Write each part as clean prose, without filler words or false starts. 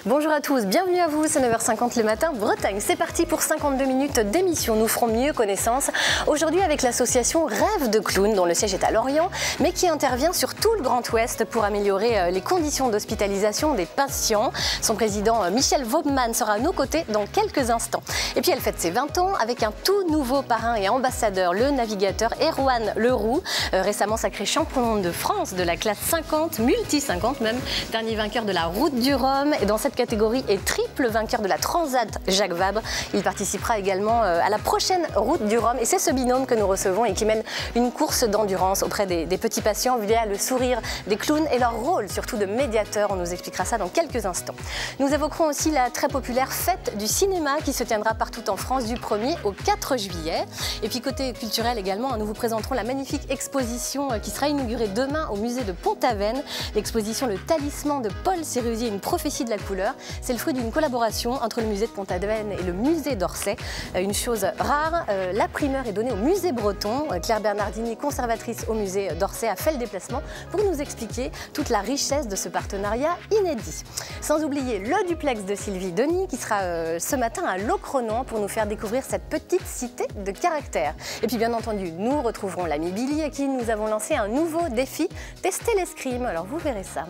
Bonjour à tous, bienvenue à vous, c'est 9h50 le matin, Bretagne. C'est parti pour 52 minutes d'émission. Nous ferons mieux connaissance aujourd'hui avec l'association Rêve de Clown, dont le siège est à Lorient, mais qui intervient sur tout le Grand Ouest pour améliorer les conditions d'hospitalisation des patients. Son président Michel Vaubman sera à nos côtés dans quelques instants. Et puis elle fête ses 20 ans avec un tout nouveau parrain et ambassadeur, le navigateur Erwan Leroux, récemment sacré champion de France de la classe 50, multi 50 même, dernier vainqueur de la Route du Rhum et dans cette catégorie est triple vainqueur de la Transat Jacques Vabre. Il participera également à la prochaine Route du Rhum et c'est ce binôme que nous recevons et qui mène une course d'endurance auprès des petits patients via le sourire des clowns et leur rôle surtout de médiateur. On nous expliquera ça dans quelques instants. Nous évoquerons aussi la très populaire fête du cinéma qui se tiendra partout en France du 1er au 4 juillet. Et puis côté culturel également, nous vous présenterons la magnifique exposition qui sera inaugurée demain au musée de Pont-Aven. L'exposition Le Talisman de Paul Sérusier, une prophétie de la couleur. C'est le fruit d'une collaboration entre le musée de Pont-Aven et le musée d'Orsay. Une chose rare, la primeur est donnée au musée breton. Claire Bernardini, conservatrice au musée d'Orsay, a fait le déplacement pour nous expliquer toute la richesse de ce partenariat inédit. Sans oublier le duplex de Sylvie Denis qui sera ce matin à Locronan pour nous faire découvrir cette petite cité de caractère. Et puis bien entendu, nous retrouverons l'ami Billy à qui nous avons lancé un nouveau défi, tester l'escrime. Alors vous verrez ça.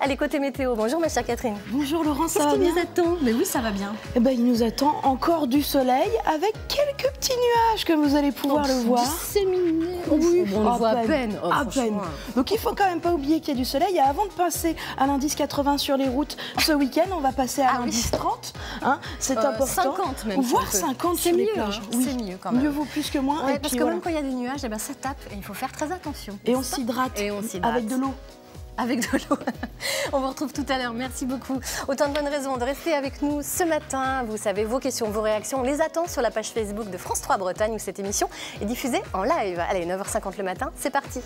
Allez, côté météo, bonjour ma chère Catherine. Bonjour Laurent, ça va bien? Qu'est-ce qui nous attend? Mais oui, ça va bien. Eh ben, il nous attend encore du soleil avec quelques petits nuages comme vous allez pouvoir le voir. Disséminés. Oui, on le voit à peine. Oh, à peine. Donc il faut quand même pas oublier qu'il y a du soleil. Et avant de passer à l'indice 80 sur les routes ce week-end, on va passer à l'indice 30. Hein, c'est important. 50 même. Voire 50 sur les plages. Oui, c'est mieux quand même. Mieux vaut plus que moins. Ouais, et parce puis, que voilà. même quand il y a des nuages, eh ben, ça tape et il faut faire très attention. Et on s'hydrate avec de l'eau. Avec de l'eau. On vous retrouve tout à l'heure. Merci beaucoup. Autant de bonnes raisons de rester avec nous ce matin. Vous savez, vos questions, vos réactions, on les attend sur la page Facebook de France 3 Bretagne où cette émission est diffusée en live. Allez, 9h50 le matin, c'est parti.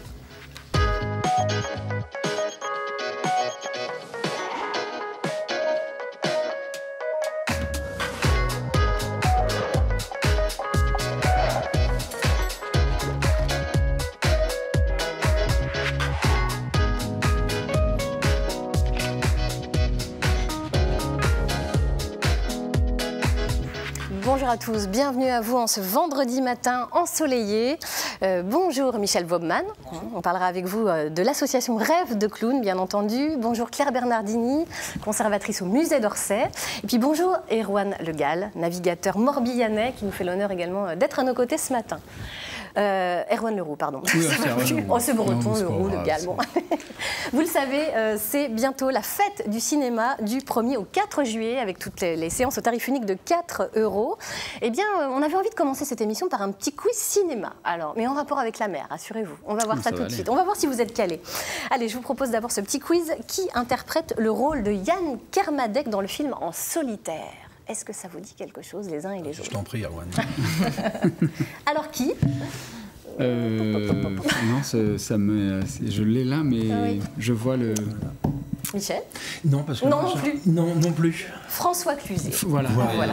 Bonjour à tous, bienvenue à vous en ce vendredi matin ensoleillé. Bonjour Michel Vaubman, on parlera avec vous de l'association Rêve de Clown, bien entendu. Bonjour Claire Bernardini, conservatrice au musée d'Orsay. Et puis bonjour Erwan Legal, navigateur morbihanais, qui nous fait l'honneur également d'être à nos côtés ce matin. Erwan Leroux, pardon. Oui, c'est breton, Leroux, le Gall. Bon. Vous le savez, c'est bientôt la fête du cinéma du 1er au 4 juillet avec toutes les séances au tarif unique de 4 €. Eh bien, on avait envie de commencer cette émission par un petit quiz cinéma. Alors, mais en rapport avec la mer, rassurez-vous. On va voir ça tout de suite. On va voir si vous êtes calés. Allez, je vous propose d'abord ce petit quiz. Qui interprète le rôle de Yann Kermadec dans le film En solitaire? Est-ce que ça vous dit quelque chose, les uns et les autres? Je t'en prie, Erwan. Alors, qui? Non, je l'ai là, mais oui. Je vois le... Michel? Non, parce que non, non plus. Non plus. François Cluzet. Voilà. Voilà,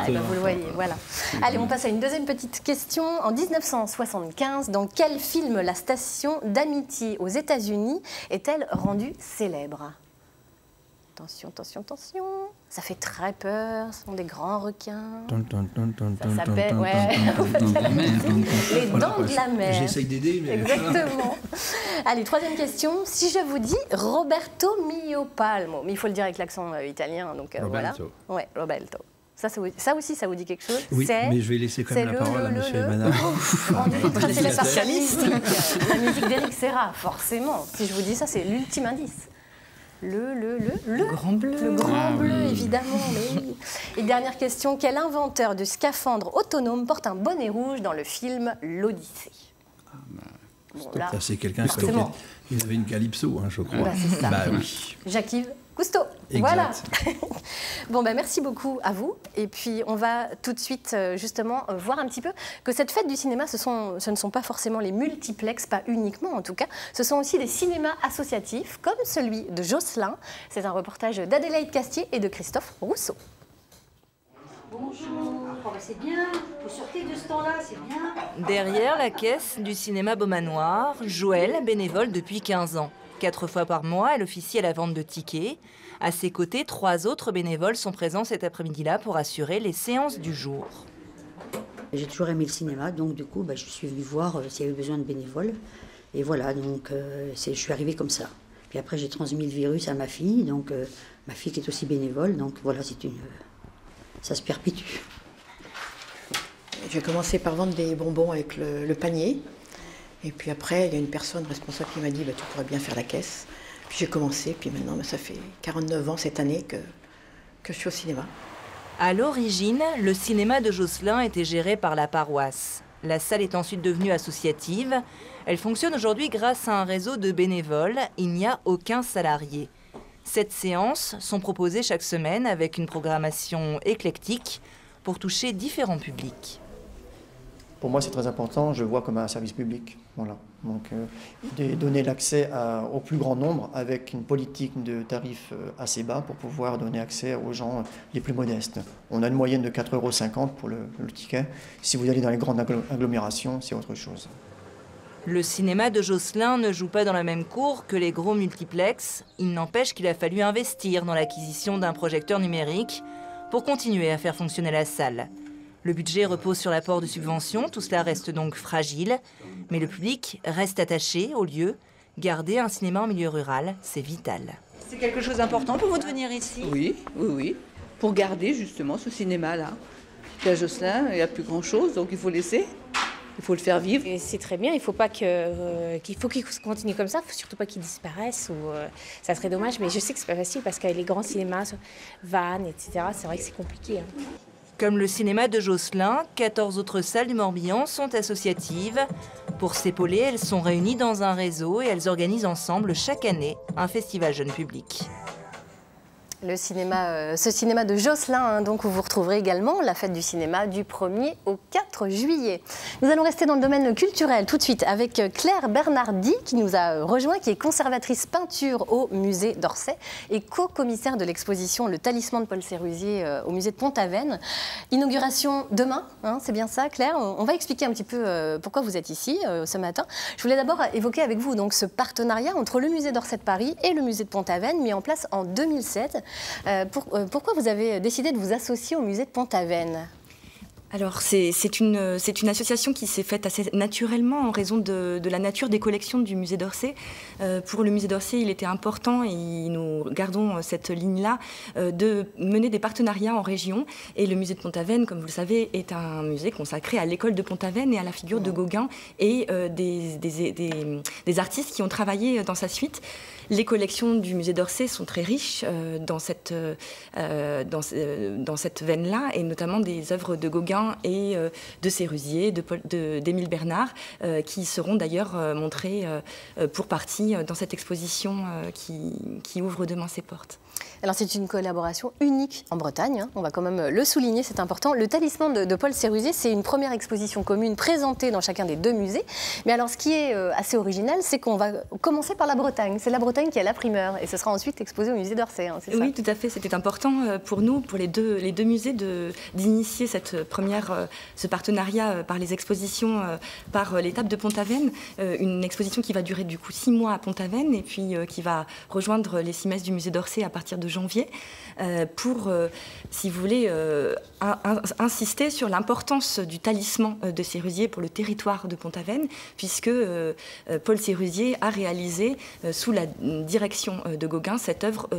ben vous le voyez. Voilà. Allez, on passe à une deuxième petite question. En 1975, dans quel film la station d'amitié aux États-Unis est-elle rendue célèbre? Attention, attention, attention. Ça fait très peur. Ce sont des grands requins. Ça s'appelle... Ouais. Les dents de la mer. J'essaye d'aider, mais... Exactement. Allez, troisième question. Si je vous dis Roberto Mio Palmo, mais il faut le dire avec l'accent italien, donc voilà. Ouais, Roberto. Ça aussi, ça vous dit quelque chose? Oui, mais je vais laisser quand même la parole à monsieur Manard. C'est les spécialistes. La musique d'Éric Serra, forcément. Si je vous dis ça, c'est l'ultime indice. Le grand bleu. Le grand bleu, évidemment. Mais oui. Et dernière question, quel inventeur de scaphandre autonome porte un bonnet rouge dans le film L'Odyssée? Bon, là, c'est quelqu'un qui avait une calypso, hein, je crois. Bah, c'est ça. Bah, oui. Jacques-Yves Cousteau. Exact. Voilà. Bon, ben merci beaucoup à vous. Et puis, on va tout de suite, justement, voir un petit peu que cette fête du cinéma, ce ne sont pas forcément les multiplex, pas uniquement en tout cas. Ce sont aussi des cinémas associatifs, comme celui de Josselin. C'est un reportage d'Adélaïde Castier et de Christophe Rousseau. Bonjour, oh, c'est bien, vous sortez de ce temps-là, c'est bien. Derrière la caisse du cinéma Beaumanoir, Joël, bénévole depuis 15 ans. 4 fois par mois, elle officie à la vente de tickets. À ses côtés, 3 autres bénévoles sont présents cet après-midi-là pour assurer les séances du jour. J'ai toujours aimé le cinéma, donc du coup, je suis venue voir s'il y avait besoin de bénévoles. Et voilà, donc je suis arrivée comme ça. Puis après, j'ai transmis le virus à ma fille, donc ma fille qui est aussi bénévole, donc voilà, ça se perpétue. J'ai commencé par vendre des bonbons avec le panier. Et puis après, il y a une personne responsable qui m'a dit tu pourrais bien faire la caisse. Puis j'ai commencé, puis maintenant, ça fait 49 ans cette année que je suis au cinéma. À l'origine, le cinéma de Josselin était géré par la paroisse. La salle est ensuite devenue associative. Elle fonctionne aujourd'hui grâce à un réseau de bénévoles. Il n'y a aucun salarié. 7 séances sont proposées chaque semaine avec une programmation éclectique pour toucher différents publics. Pour moi, c'est très important, je le vois comme un service public. Voilà. Donc, donner l'accès au plus grand nombre avec une politique de tarifs assez bas pour pouvoir donner accès aux gens les plus modestes. On a une moyenne de 4,50 € pour le ticket. Si vous allez dans les grandes agglomérations, c'est autre chose. Le cinéma de Josselin ne joue pas dans la même cour que les gros multiplexes. Il n'empêche qu'il a fallu investir dans l'acquisition d'un projecteur numérique pour continuer à faire fonctionner la salle. Le budget repose sur l'apport de subventions, tout cela reste donc fragile. Mais le public reste attaché au lieu. Garder un cinéma en milieu rural, c'est vital. C'est quelque chose d'important pour vous de venir ici? Oui. Pour garder justement ce cinéma-là. Puis à Josselin, il n'y a plus grand-chose, donc il faut laisser. Il faut le faire vivre. C'est très bien, il faut qu'il continue comme ça, il ne faut surtout pas qu'il disparaisse. Ça serait dommage, mais je sais que c'est pas facile parce qu'avec les grands cinémas, Vannes, etc., c'est vrai que c'est compliqué. Comme le cinéma de Josselin, 14 autres salles du Morbihan sont associatives. Pour s'épauler, elles sont réunies dans un réseau et elles organisent ensemble chaque année un festival jeune public. Ce cinéma de Josselin, donc, où vous retrouverez également la fête du cinéma du 1er au 4 juillet. Nous allons rester dans le domaine culturel tout de suite avec Claire Bernardi qui nous a rejoint, qui est conservatrice peinture au musée d'Orsay et co-commissaire de l'exposition Le Talisman de Paul Sérusier au musée de Pont-Aven. Inauguration demain, c'est bien ça Claire? On va expliquer un petit peu pourquoi vous êtes ici ce matin. Je voulais d'abord évoquer avec vous donc, ce partenariat entre le musée d'Orsay de Paris et le musée de Pont-Aven mis en place en 2007. Pourquoi vous avez décidé de vous associer au musée de Pont-Aven ? Alors, c'est une association qui s'est faite assez naturellement en raison de la nature des collections du musée d'Orsay. Pour le musée d'Orsay, il était important, et nous gardons cette ligne-là, de mener des partenariats en région. Et le musée de Pont-Aven, comme vous le savez, est un musée consacré à l'école de Pont-Aven et à la figure de Gauguin et des artistes qui ont travaillé dans sa suite. Les collections du musée d'Orsay sont très riches dans cette veine-là, et notamment des œuvres de Gauguin et de Sérusier, d'Émile Bernard, qui seront d'ailleurs montrées pour partie dans cette exposition qui ouvre demain ses portes. Alors c'est une collaboration unique en Bretagne, on va quand même le souligner, c'est important. Le Talisman de Paul Sérusier, c'est une première exposition commune présentée dans chacun des 2 musées. Mais alors ce qui est assez original, c'est qu'on va commencer par la Bretagne. C'est la Bretagne qui a la primeur et ce sera ensuite exposé au musée d'Orsay, c'est ça? Oui, tout à fait. C'était important pour nous, pour les deux musées, d'initier ce partenariat par les expositions, par l'étape de Pont-Aven. Une exposition qui va durer du coup 6 mois à Pont-Aven et puis qui va rejoindre les 6 messes du musée d'Orsay à partir de janvier, pour, si vous voulez, insister sur l'importance du talisman de Sérusier pour le territoire de Pont-Aven, puisque Paul Sérusier a réalisé, sous la direction de Gauguin, cette œuvre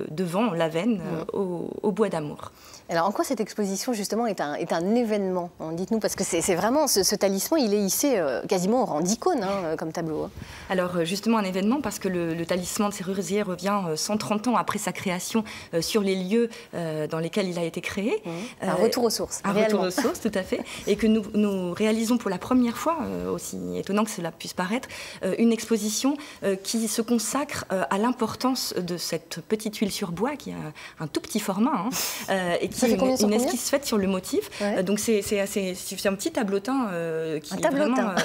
devant l'Avenne, au Bois d'Amour. Alors en quoi cette exposition justement est un événement? Dites-nous, parce que c'est vraiment, ce talisman, il est hissé quasiment au rang d'icône comme tableau. Alors justement un événement parce que le talisman de Sérusier revient 130 ans après sa création sur les lieux dans lesquels il a été créé. Un retour aux sources. Un retour aux sources, tout à fait. Et que nous réalisons pour la première fois, aussi étonnant que cela puisse paraître, une exposition qui se consacre à l'importance de cette petite huile sur bois qui a un tout petit format et qui est une esquisse faite sur le motif motif. Donc c'est un petit tableautin qui est vraiment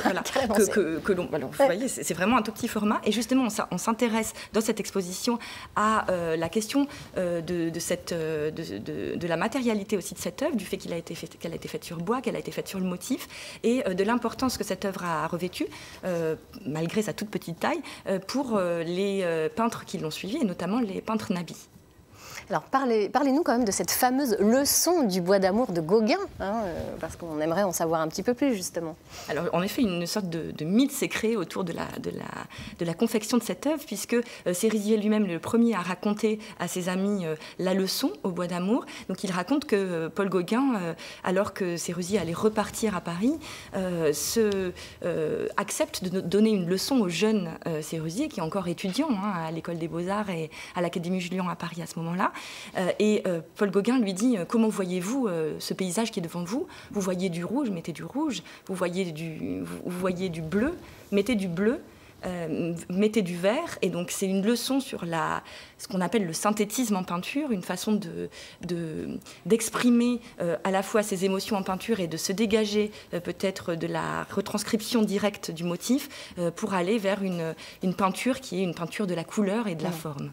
que l'on vous voyez, c'est vraiment un tout petit format. Et justement, on s'intéresse dans cette exposition à la question de la matérialité aussi de cette œuvre, du fait qu'elle a été faite sur bois, qu'elle a été faite sur le motif, et de l'importance que cette œuvre a revêtue, malgré sa toute petite taille, pour les peintres qui l'ont suivie, et notamment les peintres nabis. Alors parlez-nous quand même de cette fameuse leçon du bois d'amour de Gauguin, parce qu'on aimerait en savoir un petit peu plus justement. Alors en effet, une sorte de mythe s'est créé autour de la confection de cette œuvre, puisque Sérusier lui-même est le premier à raconter à ses amis la leçon au bois d'amour. Donc il raconte que Paul Gauguin, alors que Sérusier allait repartir à Paris, accepte de donner une leçon au jeune Sérusier, qui est encore étudiant à l'école des Beaux-Arts et à l'Académie Julian à Paris à ce moment-là. Et Paul Gauguin lui dit « Comment voyez-vous ce paysage qui est devant vous? Vous voyez du rouge, mettez du rouge. Vous voyez du bleu, mettez du bleu. Mettez du vert. » Et donc c'est une leçon sur ce qu'on appelle le synthétisme en peinture, une façon d'exprimer à la fois ses émotions en peinture et de se dégager peut-être de la retranscription directe du motif pour aller vers une peinture qui est une peinture de la couleur et de la forme.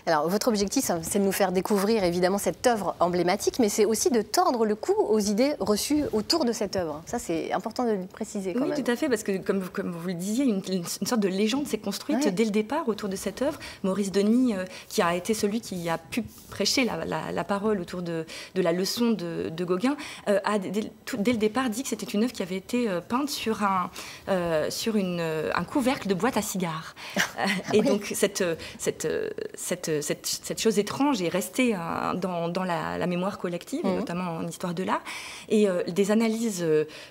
Alors, votre objectif, c'est de nous faire découvrir évidemment cette œuvre emblématique, mais c'est aussi de tordre le cou aux idées reçues autour de cette œuvre. Ça, c'est important de le préciser quand même. Oui, tout à fait, parce que comme vous le disiez, une sorte de légende s'est construite dès le départ autour de cette œuvre. Maurice Denis, qui a été celui qui a pu prêcher la parole autour de la leçon de Gauguin, a dès le départ dit que c'était une œuvre qui avait été peinte sur un couvercle de boîte à cigares. Et donc cette chose étrange est restée dans la mémoire collective, et notamment en histoire de l'art. Et des analyses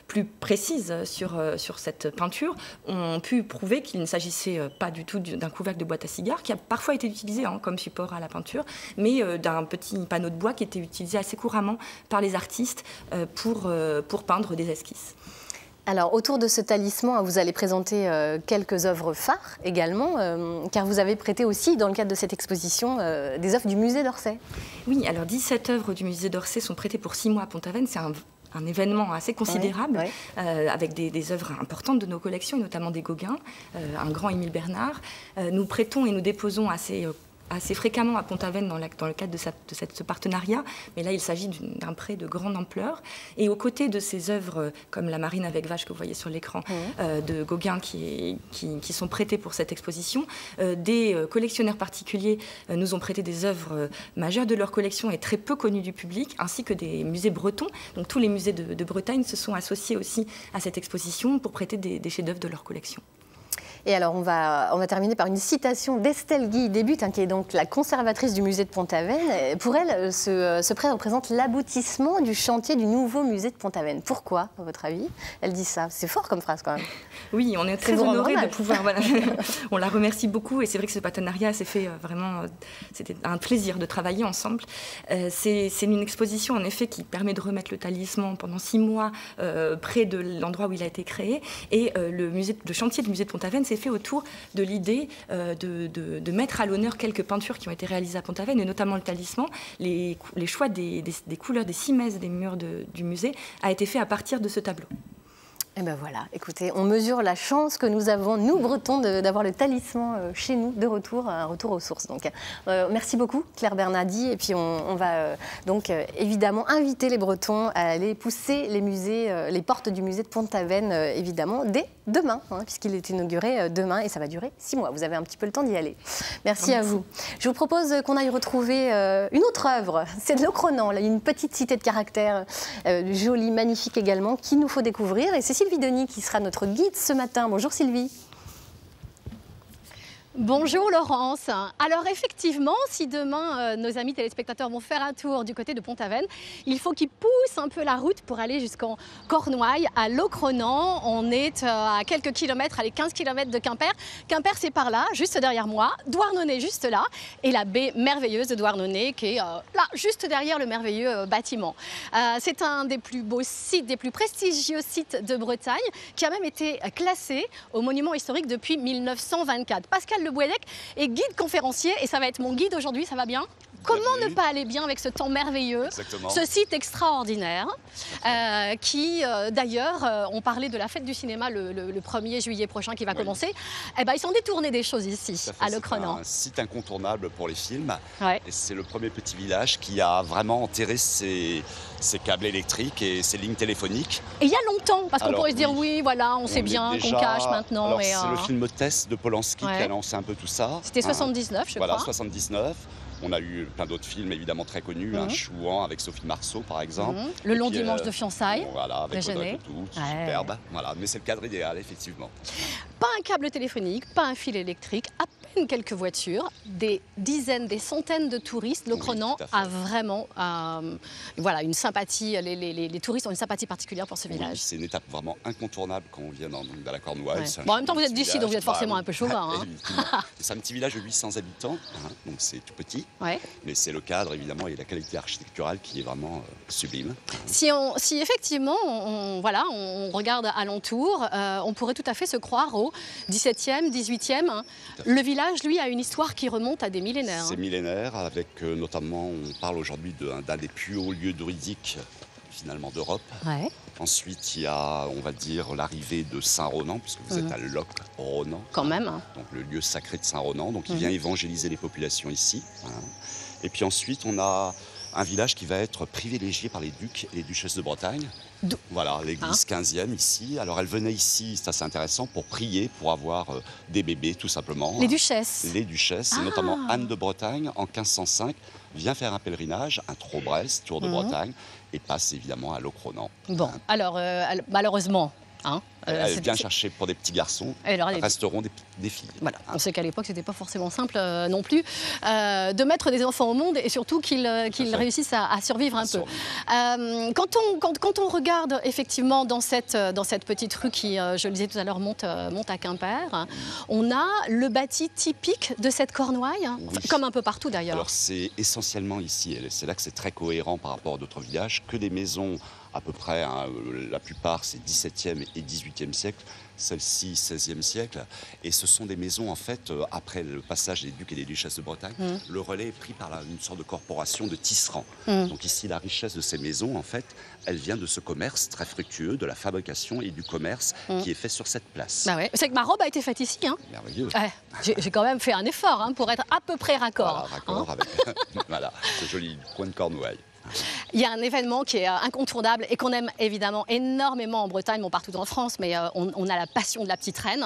plus précises sur cette peinture ont pu prouver qu'il ne s'agissait pas du tout d'un couvercle de boîte à cigares, qui a parfois été utilisé comme support à la peinture, mais d'un petit panneau de bois qui était utilisé assez couramment par les artistes pour peindre des esquisses. Alors, autour de ce talisman, vous allez présenter quelques œuvres phares également, car vous avez prêté aussi, dans le cadre de cette exposition, des œuvres du musée d'Orsay. Oui, alors 17 œuvres du musée d'Orsay sont prêtées pour 6 mois à Pont-Aven. C'est un événement assez considérable, avec des œuvres importantes de nos collections, et notamment des Gauguin, un grand Émile Bernard. Nous prêtons et nous déposons assez fréquemment à Pont-Aven dans le cadre de ce partenariat, mais là il s'agit d'un prêt de grande ampleur. Et aux côtés de ces œuvres comme La Marine avec vache que vous voyez sur l'écran de Gauguin qui sont prêtées pour cette exposition, des collectionneurs particuliers nous ont prêté des œuvres majeures de leur collection et très peu connues du public, ainsi que des musées bretons. Donc tous les musées de Bretagne se sont associés aussi à cette exposition pour prêter des chefs-d'œuvre de leur collection. Et alors, on va terminer par une citation d'Estelle Guy-Début, qui est donc la conservatrice du musée de Pont-Aven. Pour elle, ce prêt représente l'aboutissement du chantier du nouveau musée de Pont-Aven. Pourquoi, à votre avis? Elle dit ça. C'est fort comme phrase, quand même. Oui, on est très honorés de pouvoir... Voilà, on la remercie beaucoup, et c'est vrai que ce partenariat s'est fait vraiment... C'était un plaisir de travailler ensemble. C'est une exposition, en effet, qui permet de remettre le talisman pendant 6 mois près de l'endroit où il a été créé. Et le chantier du musée de Pont-Aven s'est fait autour de l'idée de mettre à l'honneur quelques peintures qui ont été réalisées à Pont-Aven, et notamment le talisman. Les choix des couleurs des cimaises des murs du musée a été fait à partir de ce tableau. Et ben voilà, écoutez, on mesure la chance que nous avons, nous Bretons, d'avoir le talisman chez nous, de retour, un retour aux sources. Donc, merci beaucoup Claire Bernardi, et puis on va donc évidemment inviter les Bretons à aller pousser les musées, les portes du musée de Pont-Aven, évidemment, dès demain, puisqu'il est inauguré demain, et ça va durer 6 mois. Vous avez un petit peu le temps d'y aller. Merci à vous. Je vous propose qu'on aille retrouver une autre œuvre, c'est de Locronan, là, une petite cité de caractère, jolie, magnifique également, qu'il nous faut découvrir, et c'est Sylvie Denis qui sera notre guide ce matin. Bonjour Sylvie. Bonjour Laurence. Alors effectivement, si demain nos amis téléspectateurs vont faire un tour du côté de Pont-Aven, il faut qu'ils poussent un peu la route pour aller jusqu'en Cornouailles, à Locronan. On est à quelques kilomètres, allez 15 km de Quimper. Quimper c'est par là, juste derrière moi. Douarnenez juste là, et la baie merveilleuse de Douarnenez qui est là, juste derrière le merveilleux bâtiment. C'est un des plus beaux sites, des plus prestigieux sites de Bretagne, qui a même été classé au monument historique depuis 1924. Pascal Le Bouedec est guide conférencier et ça va être mon guide aujourd'hui, ça va bien? Comment ne pas aller bien avec ce temps merveilleux, ce site extraordinaire qui, d'ailleurs, on parlait de la fête du cinéma le 1er juillet prochain qui va commencer. Eh ben, ils sont détournés des choses ici, à Le Crenant. C'est un site incontournable pour les films. Et c'est le premier petit village qui a vraiment enterré ses câbles électriques et ses lignes téléphoniques. Et il y a longtemps, parce qu'on pourrait se dire, oui, voilà, on sait bien qu'on cache maintenant. C'est le film Test de Polanski qui a lancé un peu tout ça. C'était 79, je crois. Voilà, 79. On a eu plein d'autres films évidemment très connus, Chouan avec Sophie Marceau par exemple. Le long dimanche de fiançailles. Voilà, avec Audrey Tautou, superbe. Voilà, mais c'est le cadre idéal effectivement. Pas un câble téléphonique, pas un fil électrique, à peine quelques voitures, des dizaines, des centaines de touristes. Le Crenant a vraiment voilà, une sympathie, les touristes ont une sympathie particulière pour ce village. C'est une étape vraiment incontournable quand on vient dans la Cornouaille. Bon, en même temps vous êtes d'ici, donc vous êtes forcément un peu chauvin. C'est un petit village de 800 habitants, donc c'est tout petit. Mais c'est le cadre évidemment et la qualité architecturale qui est vraiment sublime. Si effectivement on regarde alentour, on pourrait tout à fait se croire au 17e, 18e. Le village, lui, a une histoire qui remonte à des millénaires. C'est millénaire, avec notamment, on parle aujourd'hui d'un des plus hauts lieux druidiques finalement d'Europe. Ensuite, il y a, on va dire, l'arrivée de Saint-Ronan, puisque vous êtes à Loc-Ronan. Quand même. Donc le lieu sacré de Saint-Ronan. Donc il vient évangéliser les populations ici. Et puis ensuite, on a un village qui va être privilégié par les ducs et les duchesses de Bretagne. Voilà, l'église 15e ici. Alors elle venait ici, ça c'est intéressant, pour prier, pour avoir des bébés tout simplement. Les duchesses. Les duchesses, et notamment Anne de Bretagne en 1505 vient faire un pèlerinage, un Trau-Brest, Tour de Bretagne, et passe évidemment à Loc-Ronan. Bon, alors malheureusement... elle vient chercher pour des petits garçons, resteront des filles. Voilà. On sait qu'à l'époque, c'était pas forcément simple non plus de mettre des enfants au monde et surtout qu'ils réussissent à survivre un peu. Quand on regarde effectivement dans cette petite rue qui, je le disais tout à l'heure, monte à Quimper, on a le bâti typique de cette Cornouaille, comme un peu partout d'ailleurs. Alors c'est essentiellement ici, c'est là que c'est très cohérent par rapport à d'autres villages, que des maisons à peu près, la plupart c'est 17e et 18e siècle, celle-ci 16e siècle, et ce sont des maisons en fait, après le passage des ducs et des duchesses de Bretagne, le relais est pris par une sorte de corporation de tisserands. Donc ici la richesse de ces maisons en fait, elle vient de ce commerce très fructueux, de la fabrication et du commerce qui est fait sur cette place. Bah ouais. C'est que ma robe a été faite ici. Merveilleux. J'ai quand même fait un effort pour être à peu près raccord. Voilà, raccord avec voilà, ce joli coin de Cornouaille. Il y a un événement qui est incontournable et qu'on aime évidemment énormément en Bretagne, bon partout en France, mais on a la passion de la petite reine.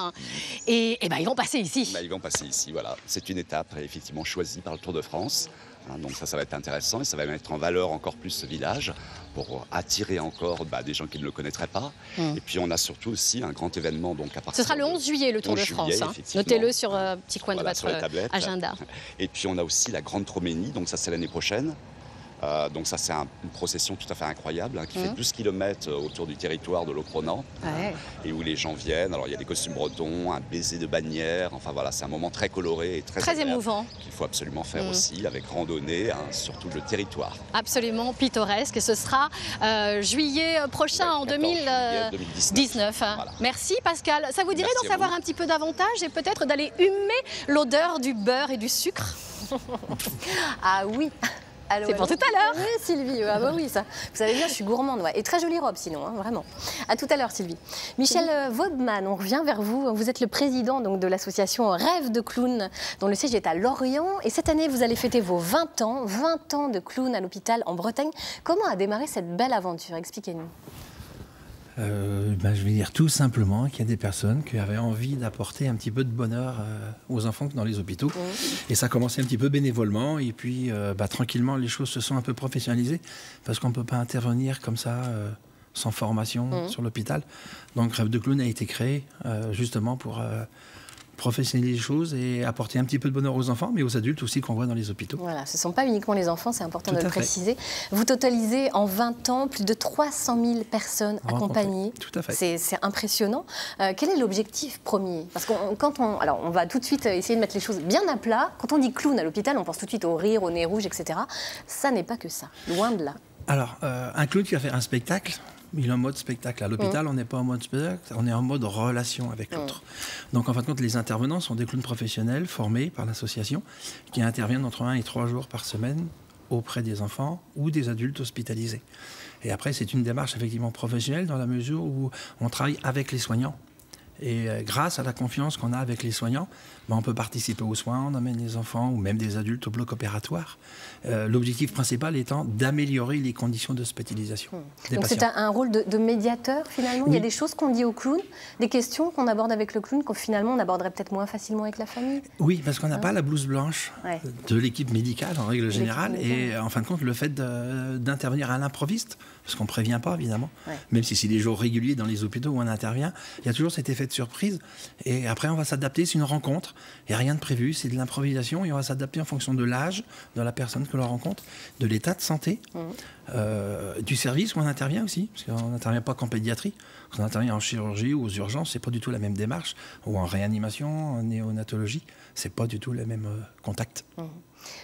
Et ben, ils vont passer ici. Ils vont passer ici, voilà. C'est une étape effectivement choisie par le Tour de France. Donc ça va être intéressant et ça va mettre en valeur encore plus ce village pour attirer encore des gens qui ne le connaîtraient pas. Et puis on a surtout aussi un grand événement. Donc à ce sera le 11 juillet, le Tour de France. Notez-le sur un petit coin de votre agenda. Et puis on a aussi la Grande Troménie, donc ça c'est l'année prochaine. Donc ça c'est une procession tout à fait incroyable qui fait 12 km autour du territoire de Loc-Ronan et où les gens viennent. Alors il y a des costumes bretons, un baiser de bannière, enfin voilà, c'est un moment très coloré et très émouvant qu'il faut absolument faire aussi avec randonnée sur tout le territoire. Absolument pittoresque et ce sera juillet prochain en 2019. Voilà. Merci Pascal. Ça vous dirait d'en savoir un petit peu davantage et peut-être d'aller humer l'odeur du beurre et du sucre? Ah oui. C'est pour tout à l'heure. Oui, Sylvie. Ah bah oui, ça. Vous savez bien, je suis gourmande. Et très jolie robe, sinon, vraiment. À tout à l'heure, Sylvie. Michel Vaubman, on revient vers vous. Vous êtes le président donc, de l'association Rêve de Clown, dont le siège est à Lorient. Et cette année, vous allez fêter vos 20 ans. 20 ans de clown à l'hôpital en Bretagne. Comment a démarré cette belle aventure? Expliquez-nous. Je vais dire tout simplement qu'il y a des personnes qui avaient envie d'apporter un petit peu de bonheur aux enfants dans les hôpitaux. Et ça a commencé un petit peu bénévolement. Et puis, tranquillement, les choses se sont un peu professionnalisées parce qu'on ne peut pas intervenir comme ça sans formation sur l'hôpital. Donc, Rêve de Clown a été créé justement pour professionnaliser les choses et apporter un petit peu de bonheur aux enfants, mais aux adultes aussi qu'on voit dans les hôpitaux. Voilà, ce ne sont pas uniquement les enfants, c'est important de le préciser. Vous totalisez en 20 ans plus de 300 000 personnes accompagnées. Tout à fait. C'est impressionnant. Quel est l'objectif premier? Parce alors on va tout de suite essayer de mettre les choses bien à plat. Quand on dit clown à l'hôpital, on pense tout de suite au rire, au nez rouge, etc. Ça n'est pas que ça, loin de là. Alors, un clown qui va faire un spectacle, il est en mode spectacle. À l'hôpital, on n'est pas en mode spectacle, on est en mode relation avec l'autre. Donc en fin de compte, les intervenants sont des clowns professionnels formés par l'association qui interviennent entre 1 et 3 jours par semaine auprès des enfants ou des adultes hospitalisés. Et après, c'est une démarche effectivement professionnelle dans la mesure où on travaille avec les soignants. Et grâce à la confiance qu'on a avec les soignants, on peut participer aux soins, on amène les enfants ou même des adultes au bloc opératoire. L'objectif principal étant d'améliorer les conditions d'hospitalisation des Donc patients. c'est un rôle de médiateur finalement. Oui. Il y a des choses qu'on dit au clown, des questions qu'on aborde avec le clown qu'on finalement on aborderait peut-être moins facilement avec la famille. Oui, parce qu'on n'a pas la blouse blanche de l'équipe médicale en règle générale. Et en fin de compte, le fait d'intervenir à l'improviste, parce qu'on ne prévient pas évidemment, même si c'est des jours réguliers dans les hôpitaux où on intervient, il y a toujours cet effet de surprise. Et après, on va s'adapter, c'est une rencontre. Il n'y a rien de prévu, c'est de l'improvisation et on va s'adapter en fonction de l'âge de la personne que l'on rencontre, de l'état de santé, du service où on intervient aussi, parce qu'on n'intervient pas qu'en pédiatrie, on intervient en chirurgie ou aux urgences, c'est pas du tout la même démarche, ou en réanimation, en néonatologie, c'est pas du tout le même contact.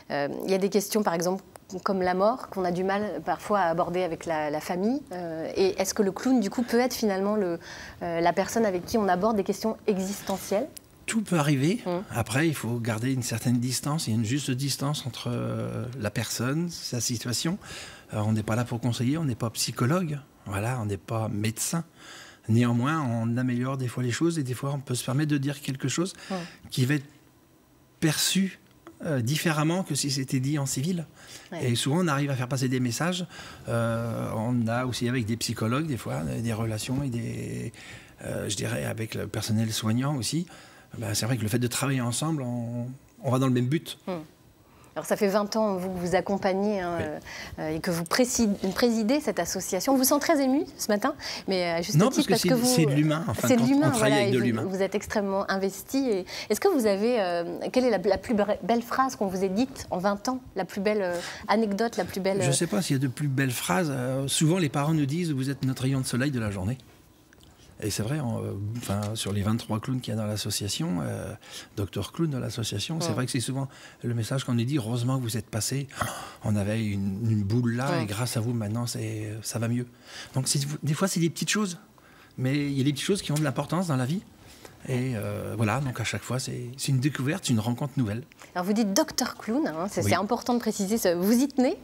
Il y a des questions par exemple comme la mort qu'on a du mal parfois à aborder avec la famille. Et est-ce que le clown du coup peut être finalement la personne avec qui on aborde des questions existentielles ? Tout peut arriver. Après, il faut garder une certaine distance. Il y a une juste distance entre la personne, sa situation. On n'est pas là pour conseiller, on n'est pas psychologue. Voilà, on n'est pas médecin. Néanmoins, on améliore des fois les choses et des fois, on peut se permettre de dire quelque chose qui va être perçu différemment que si c'était dit en civil. Et souvent, on arrive à faire passer des messages. On a aussi avec des psychologues, des fois, des relations et je dirais avec le personnel soignant aussi. C'est vrai que le fait de travailler ensemble, on va dans le même but. Alors ça fait 20 ans vous, que vous accompagnez et que vous présidez cette association. On vous sent très ému ce matin, mais à juste titre parce que c'est de l'humain. Enfin, c'est de l'humain, on travaille avec de l'humain. Vous êtes extrêmement investi. Est-ce que vous avez quelle est la plus belle phrase qu'on vous ait dite en 20 ans, la plus belle anecdote, la plus belle Je ne sais pas s'il y a de plus belles phrases. Souvent, les parents nous disent vous êtes notre rayon de soleil de la journée. Et c'est vrai, sur les 23 clowns qu'il y a dans l'association, Dr Clown de l'association, c'est vrai que c'est souvent le message qu'on nous dit, heureusement que vous êtes passé, on avait une boule là, et grâce à vous, maintenant, ça va mieux. Donc des fois, c'est des petites choses, mais il y a des petites choses qui ont de l'importance dans la vie. Et voilà, donc à chaque fois, c'est une découverte, c'est une rencontre nouvelle. Alors vous dites Dr Clown, c'est important de préciser, vous y tenez,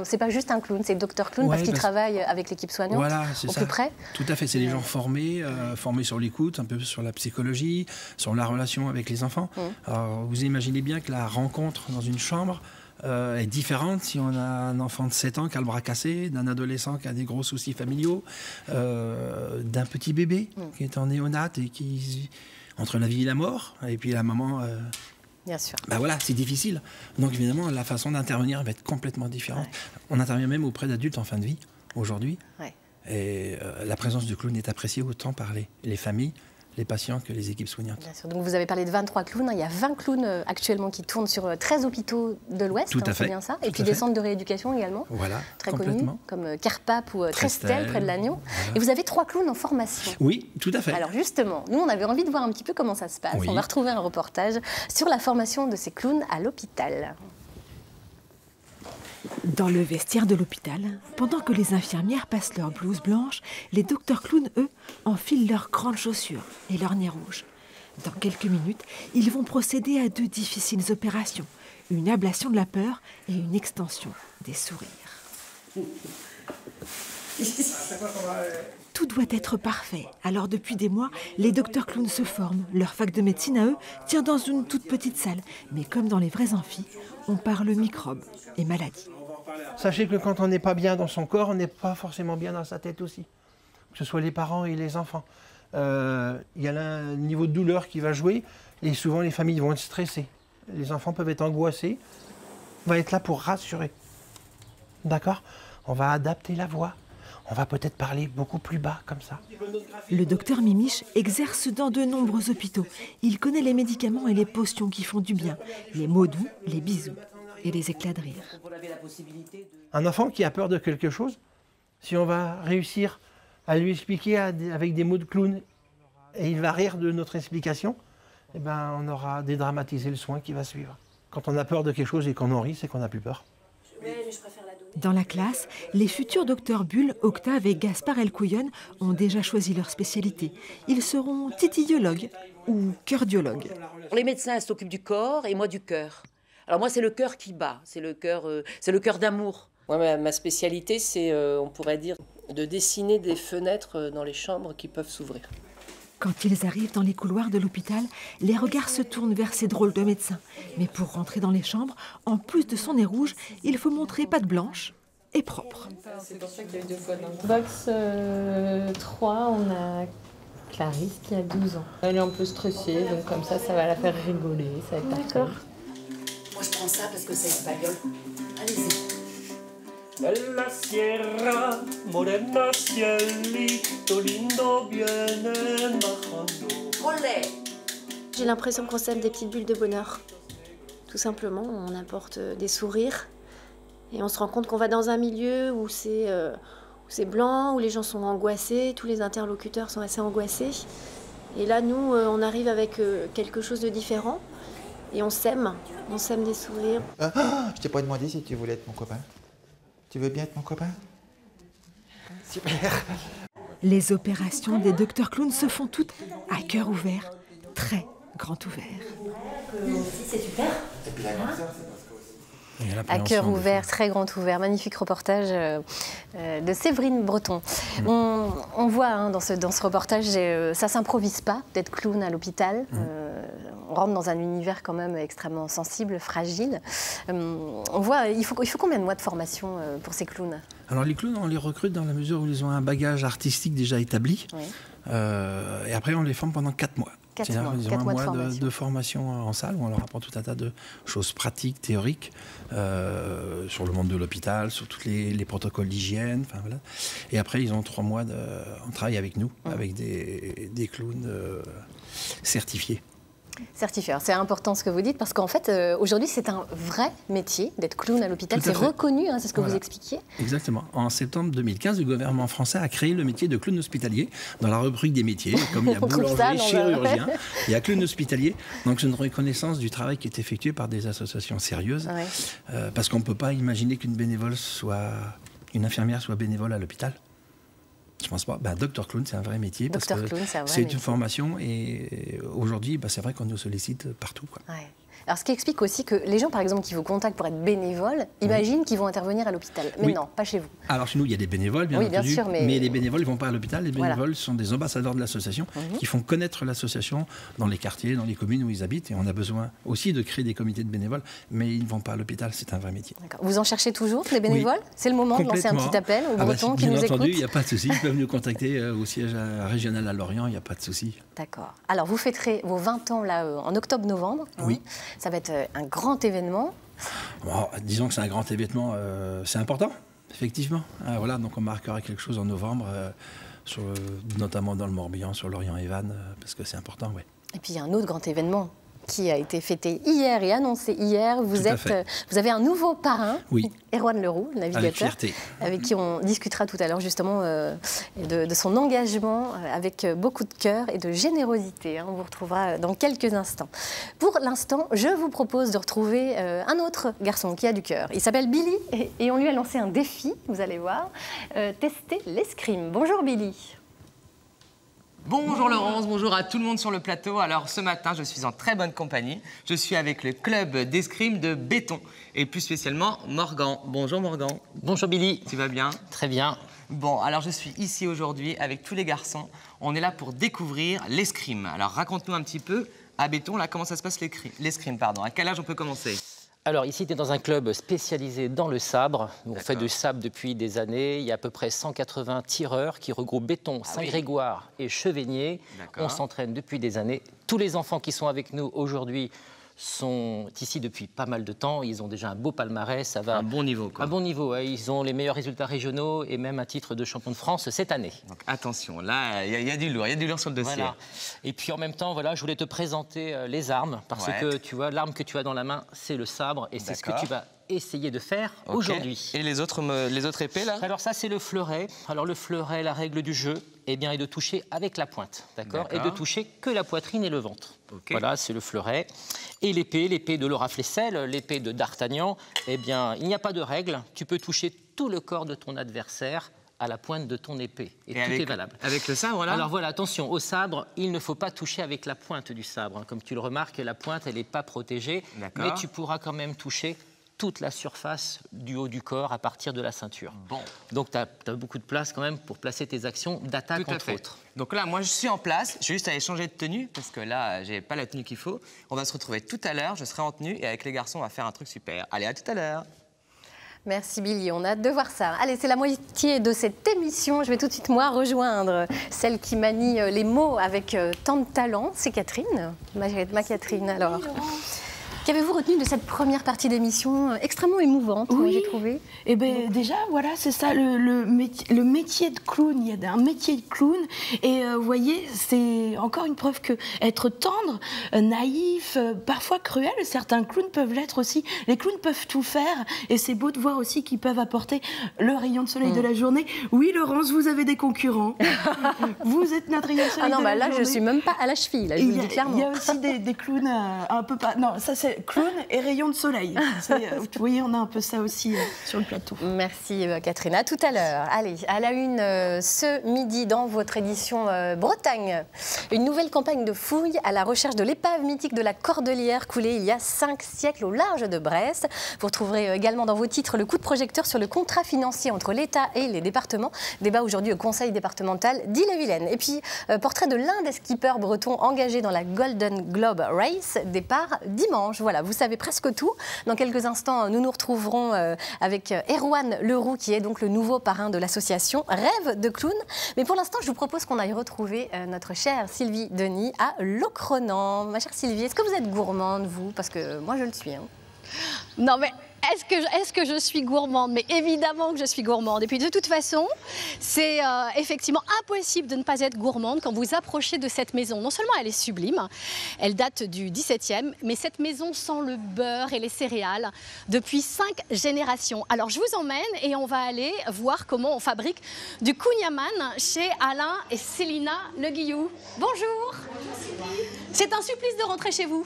c'est pas juste un clown, c'est Dr Clown parce qu'il travaille avec l'équipe soignante au plus près. Tout à fait, c'est des gens formés sur l'écoute, un peu sur la psychologie, sur la relation avec les enfants. Alors vous imaginez bien que la rencontre dans une chambre est différente si on a un enfant de 7 ans qui a le bras cassé, d'un adolescent qui a des gros soucis familiaux, d'un petit bébé qui est en néonate et qui entre la vie et la mort, et puis la maman... Bien sûr. Voilà, c'est difficile. Donc évidemment, la façon d'intervenir va être complètement différente. On intervient même auprès d'adultes en fin de vie, aujourd'hui. Et la présence du clown est appréciée autant par les familles, les patients que les équipes soignantes. Bien sûr. Donc vous avez parlé de 23 clowns. Il y a 20 clowns actuellement qui tournent sur 13 hôpitaux de l'Ouest. Tout à fait. C'est bien ça. Et puis des centres de rééducation également. Voilà, très connus, comme Carpap ou Trestel, près de Lannion. Voilà. Et vous avez 3 clowns en formation. Oui, tout à fait. Alors justement, nous, on avait envie de voir un petit peu comment ça se passe. On va retrouver un reportage sur la formation de ces clowns à l'hôpital. Dans le vestiaire de l'hôpital, pendant que les infirmières passent leur blouse blanche, les docteurs clowns, eux, enfilent leurs grandes chaussures et leur nez rouge. Dans quelques minutes, ils vont procéder à 2 difficiles opérations, une ablation de la peur et une extension des sourires. Tout doit être parfait. Alors depuis des mois, les docteurs clowns se forment. Leur fac de médecine à eux tient dans une toute petite salle. Mais comme dans les vrais amphis, on parle microbes et maladies. Sachez que quand on n'est pas bien dans son corps, on n'est pas forcément bien dans sa tête aussi. Que ce soit les parents et les enfants. Il y a un niveau de douleur qui va jouer et souvent les familles vont être stressées. Les enfants peuvent être angoissés. On va être là pour rassurer. D'accord ? On va adapter la voix. On va peut-être parler beaucoup plus bas, comme ça. Le docteur Mimiche exerce dans de nombreux hôpitaux. Il connaît les médicaments et les potions qui font du bien. Les mots doux, les bisous et les éclats de rire. Un enfant qui a peur de quelque chose, si on va réussir à lui expliquer avec des mots de clown et il va rire de notre explication, eh ben, on aura dédramatisé le soin qui va suivre. Quand on a peur de quelque chose et qu'on en rit, c'est qu'on n'a plus peur. Dans la classe, les futurs docteurs Bull, Octave et Gaspard Elkouyon ont déjà choisi leur spécialité. Ils seront titillologues ou cardiologues. Les médecins s'occupent du corps et moi du cœur. Alors moi, c'est le cœur qui bat, c'est le cœur d'amour. Ouais, ma spécialité, c'est, on pourrait dire, de dessiner des fenêtres dans les chambres qui peuvent s'ouvrir. Quand ils arrivent dans les couloirs de l'hôpital, les regards se tournent vers ces drôles de médecins. Mais pour rentrer dans les chambres, en plus de son nez rouge, il faut montrer patte blanche et propre. C'est pour ça qu'il y a eu 2 fois d'un coup. Box 3, on a Clarisse qui a 12 ans. Elle est un peu stressée, donc comme ça va la faire rigoler. Ça va être d'accord. Moi, je prends ça parce que c'est espagnol. Allez-y. La sierra, morena cielito lindo viene bajando. Olé! J'ai l'impression qu'on sème des petites bulles de bonheur. Tout simplement, on apporte des sourires et on se rend compte qu'on va dans un milieu où c'est blanc, où les gens sont angoissés, tous les interlocuteurs sont assez angoissés. Et là, nous, on arrive avec quelque chose de différent et on sème des sourires. Je t'ai pas demandé si tu voulais être mon copain. Tu veux bien être mon copain? Super. Les opérations des docteurs clowns se font toutes à cœur ouvert, très grand ouvert. C'est super. Et puis la grande sœur, c'est parce que À cœur ouvert, très grand ouvert, magnifique reportage de Séverine Breton. On voit dans ce reportage, ça s'improvise pas d'être clown à l'hôpital. On rentre dans un univers quand même extrêmement sensible, fragile. On voit, il faut combien de mois de formation pour ces clowns? Alors les clowns, on les recrute dans la mesure où ils ont un bagage artistique déjà établi. Oui. Et après, on les forme pendant 4 mois. 4 mois, ils ont 4 un mois mois de formation en salle où on leur apprend tout un tas de choses pratiques, théoriques, sur le monde de l'hôpital, sur tous les protocoles d'hygiène. Voilà. Et après, ils ont 3 mois on travaille avec nous, avec des clowns certifiés. Certifié. C'est important ce que vous dites parce qu'en fait, aujourd'hui, c'est un vrai métier d'être clown à l'hôpital. C'est reconnu, c'est ce que vous expliquiez. Exactement. En septembre 2015, le gouvernement français a créé le métier de clown hospitalier dans la rubrique des métiers. Comme il y a boulanger, chirurgien, il y a clown hospitalier. Donc c'est une reconnaissance du travail qui est effectué par des associations sérieuses. Parce qu'on ne peut pas imaginer qu'une infirmière soit bénévole à l'hôpital. Je pense pas. Docteur clown, c'est un vrai métier. C'est une formation et aujourd'hui, c'est vrai qu'on nous sollicite partout. Ouais. Alors, ce qui explique aussi que les gens, par exemple, qui vous contactent pour être bénévoles, imaginent qu'ils vont intervenir à l'hôpital. Mais non, pas chez vous. Alors, chez nous, il y a des bénévoles, bien entendu. Bien sûr, mais les bénévoles ne vont pas à l'hôpital. Les bénévoles sont des ambassadeurs de l'association qui font connaître l'association dans les quartiers, dans les communes où ils habitent. Et on a besoin aussi de créer des comités de bénévoles, mais ils ne vont pas à l'hôpital. C'est un vrai métier. Vous en cherchez toujours, des bénévoles? C'est le moment de lancer un petit appel aux Bretons qui nous écoutent. Bien entendu, il n'y a pas de souci. Ils peuvent nous contacter au siège régional à Lorient, il n'y a pas de souci. D'accord. Alors, vous fêterez vos 20 ans là, en octobre-novembre. Oui. Ça va être un grand événement. Bon, disons que c'est un grand événement, c'est important, effectivement. Voilà, donc on marquera quelque chose en novembre, notamment dans le Morbihan, sur Lorient et Vannes, parce que c'est important, oui. Et puis il y a un autre grand événement qui a été fêté hier et annoncé hier. Vous avez un nouveau parrain, Erwan Leroux, le navigateur, avec qui on discutera tout à l'heure justement de son engagement avec beaucoup de cœur et de générosité. On vous retrouvera dans quelques instants. Pour l'instant, je vous propose de retrouver un autre garçon qui a du cœur. Il s'appelle Billy et on lui a lancé un défi, vous allez voir, tester l'escrime. Bonjour Billy. Bonjour Laurence, bonjour à tout le monde sur le plateau. Alors ce matin, je suis en très bonne compagnie. Je suis avec le club d'escrime de Béton et plus spécialement Morgan. Bonjour Morgan. Bonjour Billy. Tu vas bien? Très bien. Bon, alors je suis ici aujourd'hui avec tous les garçons. On est là pour découvrir l'escrime. Alors raconte-nous un petit peu à Béton, là, comment ça se passe l'escrime, pardon. À quel âge on peut commencer? Alors ici, tu es dans un club spécialisé dans le sabre. On fait du sabre depuis des années. Il y a à peu près 180 tireurs qui regroupent Béton, Saint-Grégoire et Chevigné. On s'entraîne depuis des années. Tous les enfants qui sont avec nous aujourd'hui sont ici depuis pas mal de temps. Ils ont déjà un beau palmarès. Ça va un bon niveau, quoi. Un bon niveau. Ils ont les meilleurs résultats régionaux et même un titre de champion de France cette année. Donc attention, là, il y a du lourd. Il y a du lourd sur le dossier. Voilà. Et puis en même temps, voilà, je voulais te présenter les armes parce que tu vois, l'arme que tu as dans la main, c'est le sabre et c'est ce que tu vas essayer de faire aujourd'hui. Et les autres épées, là? Alors ça, c'est le fleuret. Alors le fleuret, la règle du jeu, eh bien, est de toucher avec la pointe, d'accord? Et de toucher que la poitrine et le ventre. Voilà, c'est le fleuret. Et l'épée de Laura Flessel, l'épée de D'Artagnan, eh bien, il n'y a pas de règle. Tu peux toucher tout le corps de ton adversaire à la pointe de ton épée. Et tout est valable. Avec le sabre, là? Alors voilà, attention, au sabre, il ne faut pas toucher avec la pointe du sabre. Comme tu le remarques, la pointe, elle n'est pas protégée. Mais tu pourras quand même toucher toute la surface du haut du corps à partir de la ceinture. Bon. Donc tu as beaucoup de place quand même pour placer tes actions d'attaque, entre autres. Donc là, moi, je suis en place. Je vais juste aller changer de tenue parce que là, j'ai pas la tenue qu'il faut. On va se retrouver tout à l'heure. Je serai en tenue et avec les garçons, on va faire un truc super. Allez, à tout à l'heure. Merci Billy, on a hâte de voir ça. Allez, c'est la moitié de cette émission. Je vais tout de suite, moi, rejoindre celle qui manie les mots avec tant de talent. C'est Catherine, ma Catherine. Alors, qu'avez-vous retenu de cette première partie d'émission extrêmement émouvante, j'ai trouvé? Eh bien, déjà, voilà, c'est ça, le métier de clown. Il y a un métier de clown. Et vous voyez, c'est encore une preuve que être tendre, naïf, parfois cruel, certains clowns peuvent l'être aussi. Les clowns peuvent tout faire. Et c'est beau de voir aussi qu'ils peuvent apporter le rayon de soleil de la journée. Oui, Laurence, vous avez des concurrents. Vous êtes notre rayon de soleil de la journée. Ah non, là, je ne suis même pas à la cheville, là, je vous le dis clairement. Il y a aussi des clowns un peu pas... Non, ça, c'est clown et rayon de soleil. Vous voyez, on a un peu ça aussi sur le plateau. Merci Catherine, à tout à l'heure. Allez, à la une ce midi dans votre édition Bretagne. Une nouvelle campagne de fouilles à la recherche de l'épave mythique de la Cordelière coulée il y a 5 siècles au large de Brest. Vous retrouverez également dans vos titres le coup de projecteur sur le contrat financier entre l'État et les départements. Débat aujourd'hui au conseil départemental d'Ille-et-Vilaine. Et puis, portrait de l'un des skippers bretons engagés dans la Golden Globe Race. Départ dimanche. Voilà, vous savez presque tout. Dans quelques instants, nous nous retrouverons avec Erwan Leroux, qui est donc le nouveau parrain de l'association Rêve de Clown. Mais pour l'instant, je vous propose qu'on aille retrouver notre chère Sylvie Denis à Locronan. Ma chère Sylvie, est-ce que vous êtes gourmande, vous? Parce que moi, je le suis. Hein. Non, mais est-ce que je suis gourmande? Mais évidemment que je suis gourmande. Et puis de toute façon, c'est effectivement impossible de ne pas être gourmande quand vous approchez de cette maison. Non seulement elle est sublime, elle date du XVIIe, mais cette maison sent le beurre et les céréales depuis 5 générations. Alors je vous emmène et on va aller voir comment on fabrique du kouign-amann chez Alain et Célina Le Guillou. Bonjour. C'est un supplice de rentrer chez vous.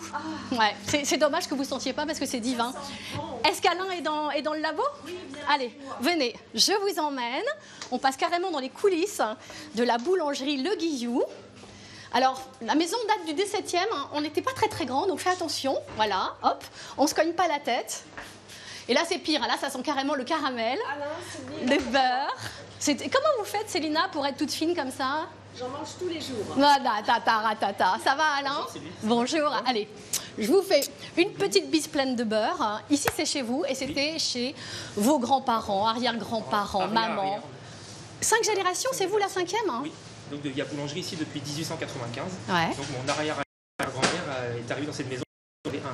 Ouais, c'est dommage que vous ne sentiez pas parce que c'est divin. Est-ce qu'Alain est dans le labo? Allez, venez, je vous emmène. On passe carrément dans les coulisses de la boulangerie Le Guillou. Alors, la maison date du XVIIe, hein. On n'était pas très grand, donc fais attention. Voilà, hop, on ne se cogne pas la tête. Et là, c'est pire, là, ça sent carrément le caramel, le beurre. Comment vous faites, Célina, pour être toute fine comme ça? J'en mange tous les jours. Ça va, Alain? Bonjour. Allez, je vous fais une petite bise pleine de beurre. Ici, c'est chez vous et c'était chez vos grands-parents, arrière-grands-parents, maman. 5 générations, c'est vous la 5e, hein? Oui. Donc il y a boulangerie ici depuis 1895. Ouais. Donc mon arrière-grand-mère est arrivée dans cette maison quand elle avait 1 an.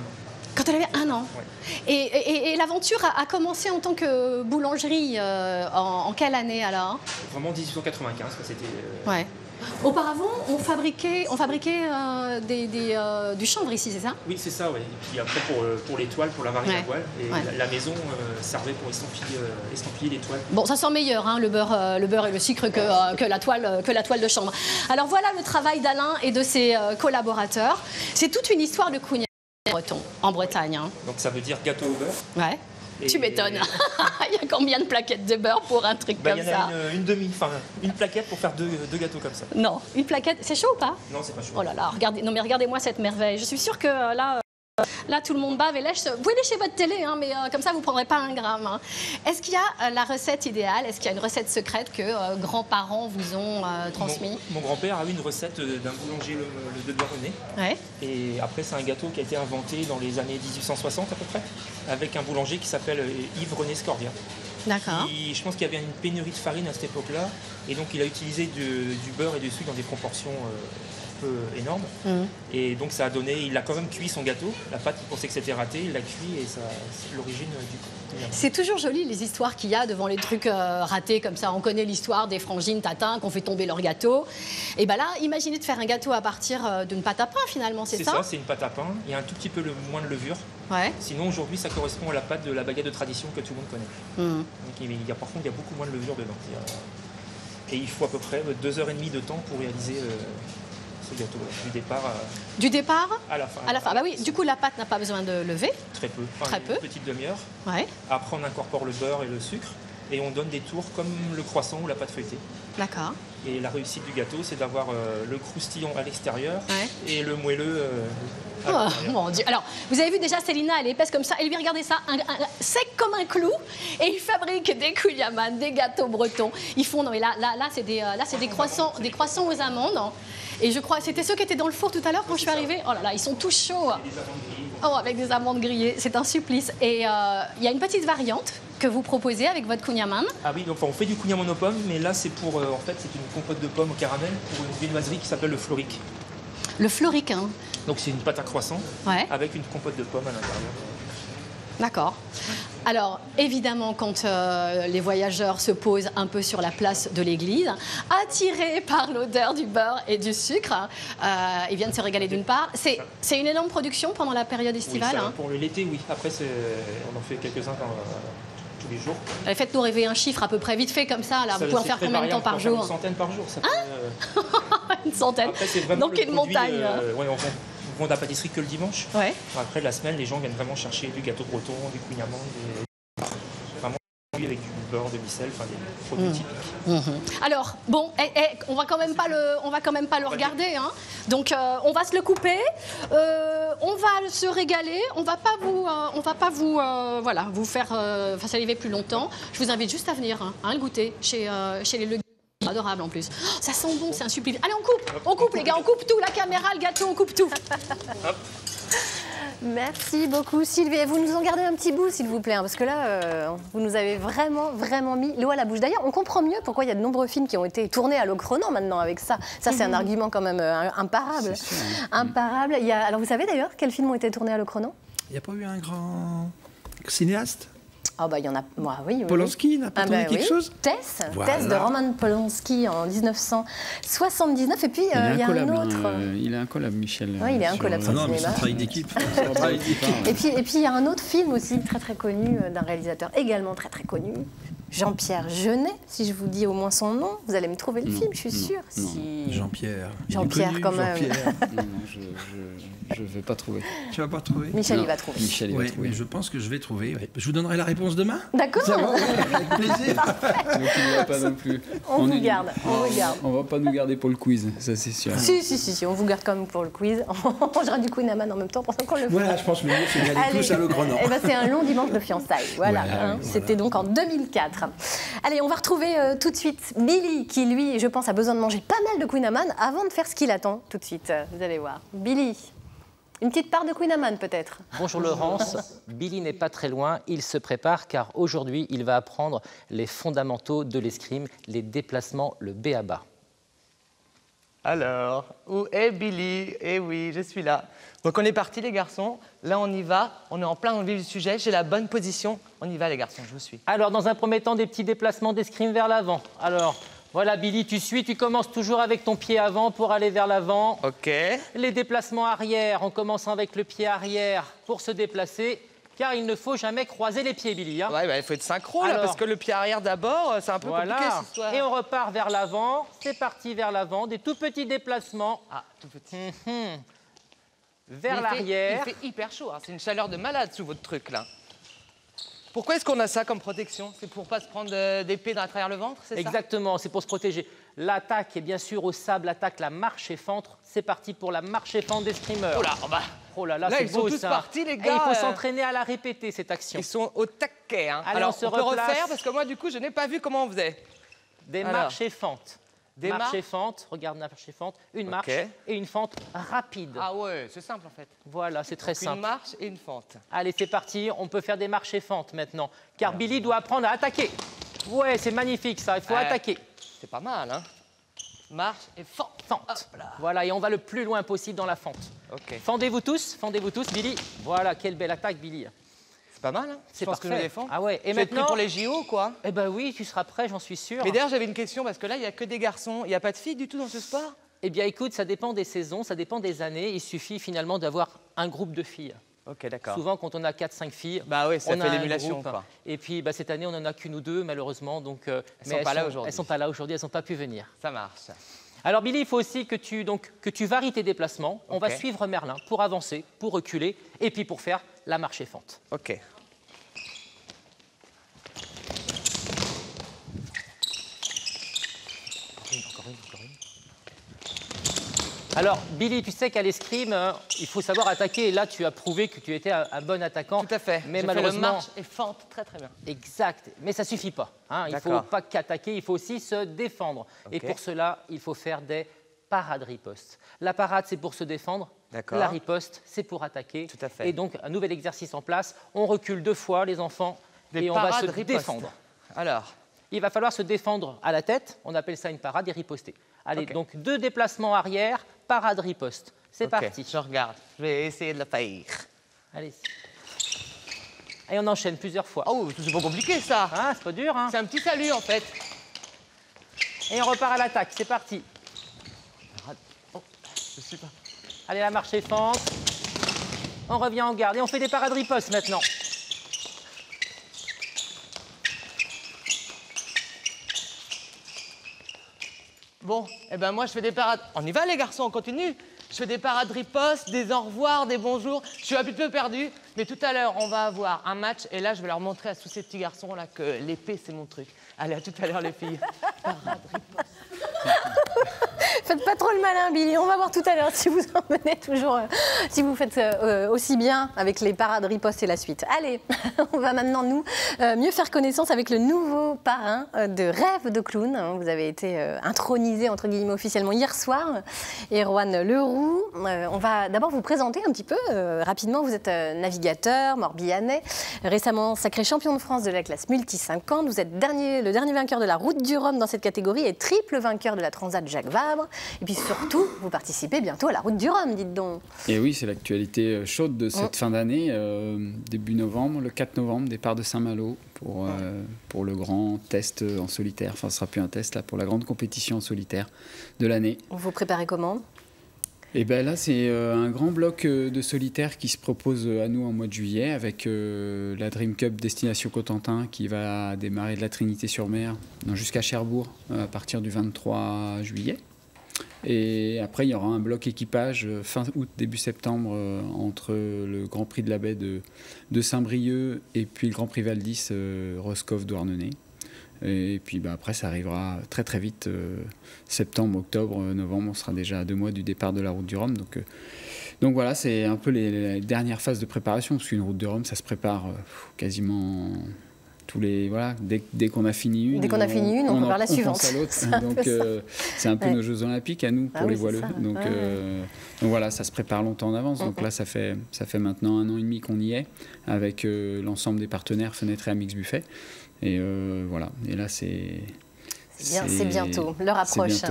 Quand elle avait 1 an. Ouais. Et l'aventure a commencé en tant que boulangerie en quelle année alors? Vraiment 1895, c'était... Ouais. Auparavant, on fabriquait du chanvre ici, c'est ça? Oui, c'est ça, oui. Et puis après, pour les toiles, pour la marine à voile, et la maison servait pour estampiller les toiles. Bon, ça sent meilleur, hein, le beurre et le sucre que la toile de chanvre. Alors voilà le travail d'Alain et de ses collaborateurs. C'est toute une histoire de kouign-amann breton, en Bretagne. Hein. Donc ça veut dire gâteau au beurre. Ouais. Tu m'étonnes. Il y a combien de plaquettes de beurre pour un truc comme ça? Il y en a une plaquette pour faire deux gâteaux comme ça. Non, une plaquette. C'est chaud ou pas? Non, c'est pas chaud. Oh là là, regardez-moi cette merveille. Je suis sûre que là tout le monde bave et lèche. Vous pouvez lécher votre télé, hein, mais comme ça, vous ne prendrez pas 1 gramme. Hein. Est-ce qu'il y a la recette idéale? Est-ce qu'il y a une recette secrète que grands-parents vous ont transmis? Mon grand-père a eu une recette d'un boulanger de Douarnenez. Ouais. Et après, c'est un gâteau qui a été inventé dans les années 1860 à peu près, avec un boulanger qui s'appelle Yves-René Scorvia. D'accord. Je pense qu'il y avait une pénurie de farine à cette époque-là, et donc il a utilisé du beurre et du sucre dans des proportions énorme. Et donc ça a donné, il a quand même cuit son gâteau, la pâte il pensait que c'était raté, il l'a cuit et c'est l'origine du... C'est toujours joli les histoires qu'il y a devant les trucs ratés comme ça. On connaît l'histoire des frangines tatins qui ont fait tomber leur gâteau. Et bien là, imaginez de faire un gâteau à partir d'une pâte à pain finalement, c'est ça? C'est ça, c'est une pâte à pain, il y a un tout petit peu moins de levure. Ouais. Sinon, aujourd'hui, ça correspond à la pâte de la baguette de tradition que tout le monde connaît. Donc, par contre, il y a beaucoup moins de levure dedans. Et il faut à peu près 2h30 de temps pour réaliser ce gâteau, du départ Du départ à la fin. À la fin. Bah oui, du coup, la pâte n'a pas besoin de lever. Très peu. Très Une petite demi-heure. Ouais. Après, on incorpore le beurre et le sucre. Et on donne des tours comme le croissant ou la pâte feuilletée. D'accord. Et la réussite du gâteau, c'est d'avoir le croustillant à l'extérieur et le moelleux à l'intérieur. Mon Dieu. Alors, vous avez vu déjà, Célina, elle est épaisse comme ça. Et lui, regardez ça, sec comme un clou. Et il fabrique des kouign-amann, des gâteaux bretons. Ils font, non mais là c'est des croissants aux amandes. Et je crois, c'était ceux qui étaient dans le four tout à l'heure quand je suis arrivée. Oh là là, ils sont tous chauds. Oh, avec des amandes grillées, c'est un supplice. Et il y a une petite variante que vous proposez avec votre kouign-amann. Ah oui, donc on fait du kouign-amann aux pommes, mais là c'est pour, en fait, c'est une compote de pommes au caramel pour une viennoiserie qui s'appelle le Floric. Le Floric, hein. Donc c'est une pâte à croissant avec une compote de pommes à l'intérieur. D'accord. Alors, évidemment, quand les voyageurs se posent un peu sur la place de l'église, attirés par l'odeur du beurre et du sucre, ils viennent se régaler d'une part. C'est une énorme production pendant la période estivale. Oui, pour l'été, oui. Après, on en fait quelques-uns tous les jours. Faites-nous rêver un chiffre à peu près vite fait comme ça. Là. Vous pouvez en faire combien de temps par jour? Une centaine par jour. Ça Une centaine. Après, donc une montagne. On vend de la pâtisserie que le dimanche. Ouais. Après, la semaine, les gens viennent vraiment chercher du gâteau breton, du kouign-amann, vraiment avec du beurre de micelle, enfin des produits typiques. Alors, bon, on va quand même pas le regarder. Hein. Donc, on va se le couper. On va se régaler. On va pas vous faire saliver plus longtemps. Je vous invite juste à venir le goûter chez les Le. Adorable en plus. Oh, ça sent bon, c'est un supplice. Allez, on coupe les gars, on coupe tout. La caméra, le gâteau, on coupe tout. Merci beaucoup Sylvie. Et vous nous en gardez un petit bout s'il vous plaît, parce que là, vous nous avez vraiment mis l'eau à la bouche. D'ailleurs, on comprend mieux pourquoi il y a de nombreux films qui ont été tournés à Locronan maintenant avec ça. Ça, c'est un argument quand même imparable. Imparable. Alors, vous savez d'ailleurs quels films ont été tournés à Locronan? Il n'y a pas eu un grand cinéaste? Ah bah il y en a, oui. Polanski n'a pas tourné quelque chose? Tess de Roman Polanski en 1979. Et puis il y a un autre. Il est incollable, Michel. Oui, il est incollable. Non, mais c'est un travail d'équipe. Et puis il y a un autre film aussi très connu d'un réalisateur également très connu. Jean-Pierre Jeunet, si je vous dis au moins son nom, vous allez me trouver le film, je suis sûre. Si... Jean-Pierre quand même. Non, je ne vais pas trouver. Tu vas pas trouver? Michel, il va trouver. Michel, il va trouver. Mais je pense que je vais trouver. Je vous donnerai la réponse demain. D'accord. Avec plaisir. Donc il n'y a pas non plus. On vous garde. On va pas nous garder pour le quiz, ça c'est sûr. Si, on vous garde quand même pour le quiz. On mangera du kouign-amann en même temps pendant qu'on le fait. Voilà, je pense que c'est d'y aller tous à Locronan. C'est un long dimanche de fiançailles. Voilà. C'était donc en 2004. Allez, on va retrouver tout de suite Billy, qui lui, je pense, a besoin de manger pas mal de kouign-amann avant de faire ce qu'il attend tout de suite. Vous allez voir. Billy, une petite part de kouign-amann peut-être? Bonjour Laurence, Billy n'est pas très loin, il se prépare car aujourd'hui il va apprendre les fondamentaux de l'escrime, les déplacements, le b.a.-ba. Alors, où est Billy? Eh oui, je suis là. Donc on est parti les garçons, là on y va, on est en plein dans le vif du sujet, j'ai la bonne position, on y va les garçons, je vous suis. Alors dans un premier temps, des petits déplacements d'escrime vers l'avant. Alors, voilà Billy, tu suis, tu commences toujours avec ton pied avant pour aller vers l'avant. Ok. Les déplacements arrière, en commençant avec le pied arrière pour se déplacer. Car il ne faut jamais croiser les pieds, Billy. Hein. Ouais, il faut être synchro, là, parce que le pied arrière d'abord, c'est un peu compliqué, cette histoire. Et on repart vers l'avant. C'est parti vers l'avant. Des tout petits déplacements. Ah, tout petit. Vers l'arrière. Il fait hyper chaud, hein. C'est une chaleur de malade sous votre truc, là. Pourquoi est-ce qu'on a ça comme protection? C'est pour pas se prendre d'épée dans travers le ventre, c'est ça? Exactement, c'est pour se protéger. L'attaque est bien sûr au sable, l'attaque, la marche et fente. C'est parti pour la marche et fente d'escrimeur. Oh là, là, là c'est ils beau, sont tous ça. partis, les Et gars. il faut s'entraîner à la répéter, cette action. Ils sont au taquet. Hein. Allez, alors, on peut replace. refaire, parce que moi, du coup, je n'ai pas vu comment on faisait. Des marches et fentes. Des marches et fentes, regarde marche et fente, une marche et une fente rapide. Ah ouais, c'est simple en fait. Voilà, c'est très simple. Une marche et une fente. Allez, c'est parti, on peut faire des marches et fentes maintenant. Car Billy doit apprendre à attaquer. Ouais, c'est magnifique ça, il faut attaquer. C'est pas mal, hein. Marche et fente. Fente. Voilà, et on va le plus loin possible dans la fente. Ok. Fendez-vous tous, Billy. Voilà, quelle belle attaque, Billy. C'est pas mal, hein. C'est parfait. Que je me défends. Ah ouais. Et maintenant pour les JO, quoi. Eh ben oui, tu seras prêt, j'en suis sûr. Mais d'ailleurs, j'avais une question parce que là, il y a que des garçons. Il n'y a pas de filles du tout dans ce sport? Eh bien, écoute, ça dépend des saisons, ça dépend des années. Il suffit finalement d'avoir un groupe de filles. Ok, d'accord. Souvent, quand on a 4-5 filles, bah oui, ça on fait a l'émulation. Et puis cette année, on n'en a qu'une ou deux, malheureusement. Donc, elles ne sont pas là aujourd'hui. Elles ne sont pas là aujourd'hui, elles n'ont pas pu venir. Ça marche. Alors Billy, il faut aussi que tu varies tes déplacements. On va suivre Merlin pour avancer, pour reculer et puis pour faire la marche fente. Ok. Encore une. Alors, Billy, tu sais qu'à l'escrime, il faut savoir attaquer. Et là, tu as prouvé que tu étais un bon attaquant. Tout à fait. Mais malheureusement, marche et fente très très bien. Exact. Mais ça ne suffit pas. Hein. Il ne faut pas qu'attaquer, il faut aussi se défendre. Et pour cela, il faut faire des parades ripostes. La parade, c'est pour se défendre. La riposte, c'est pour attaquer. Tout à fait. Et donc, un nouvel exercice en place. On recule 2 fois, les enfants, et on va se défendre. Alors, il va falloir se défendre à la tête. On appelle ça une parade et riposter. Allez, donc 2 déplacements arrière, parade riposte. C'est parti. Je regarde. Je vais essayer de le faire. Allez. Et on enchaîne plusieurs fois. Oh, c'est pas compliqué ça. Ah, c'est pas dur, hein. C'est un petit salut en fait. Et on repart à l'attaque. C'est parti. Oh, je sais pas. Allez, la marche fente. On revient en garde et on fait des parades ripostes maintenant. Bon, eh ben moi je fais des parades. On y va les garçons, on continue. Je fais des parades ripostes, des au revoir, des bonjours. Je suis un petit peu perdu, mais tout à l'heure on va avoir un match et là je vais leur montrer à tous ces petits garçons là que l'épée c'est mon truc. Allez, à tout à l'heure les filles. Parade riposte. Faites pas trop le malin, Billy. On va voir tout à l'heure si vous en menez toujours, si vous faites aussi bien avec les parades riposte et la suite. Allez, on va maintenant nous mieux faire connaissance avec le nouveau parrain de Rêve de Clown. Vous avez été intronisé entre guillemets officiellement hier soir, Erwan Leroux. On va d'abord vous présenter un petit peu rapidement. Vous êtes navigateur morbihanais, récemment sacré champion de France de la classe multi 50. Vous êtes le dernier vainqueur de la Route du Rhum dans cette catégorie et triple vainqueur de la Transat Jacques Vabre. Et puis surtout, vous participez bientôt à la Route du Rhum, dites donc. Et oui, c'est l'actualité chaude de cette fin d'année. Début novembre, le 4 novembre, départ de Saint-Malo pour le grand test en solitaire. Enfin, ce ne sera plus un test, là, pour la grande compétition en solitaire de l'année. Vous vous préparez comment ? Et bien là, c'est un grand bloc de solitaire qui se propose à nous en mois de juillet avec la Dream Cup Destination Cotentin qui va démarrer de la Trinité-sur-Mer jusqu'à Cherbourg à partir du 23 juillet. Et après, il y aura un bloc équipage fin août, début septembre entre le Grand Prix de la Baie de Saint-Brieuc et puis le Grand Prix Val-d'Is Roscoff-Douarnenez. Et puis après, ça arrivera très très vite, septembre, octobre, novembre, on sera déjà à 2 mois du départ de la Route du Rhum. Donc voilà, c'est un peu les dernières phases de préparation, parce qu'une Route du Rhum, ça se prépare quasiment tous les... Voilà, dès qu'on a fini une, on prépare la suivante. Pense à l'autre. Donc c'est un peu nos Jeux Olympiques à nous, pour les voileux. Donc voilà, ça se prépare longtemps en avance. Donc là, ça fait maintenant 1 an et demi qu'on y est, avec l'ensemble des partenaires Fenêtre et Amix Buffet. Et voilà, et là c'est bientôt, l'heure approche.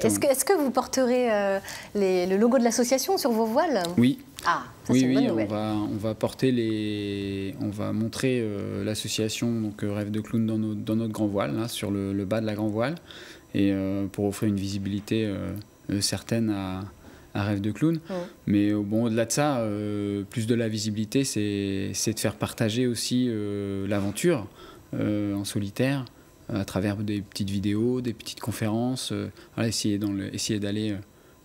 Est-ce que vous porterez le logo de l'association sur vos voiles ? Oui. Ah, ça, c'est une bonne nouvelle. On va porter on va montrer l'association donc Rêve de Clown dans notre grand voile, là, sur le bas de la grand voile, et pour offrir une visibilité certaine à Rêve de Clown. Mais bon, au-delà de ça, plus de la visibilité, c'est de faire partager aussi l'aventure en solitaire, à travers des petites vidéos, des petites conférences, essayer d'aller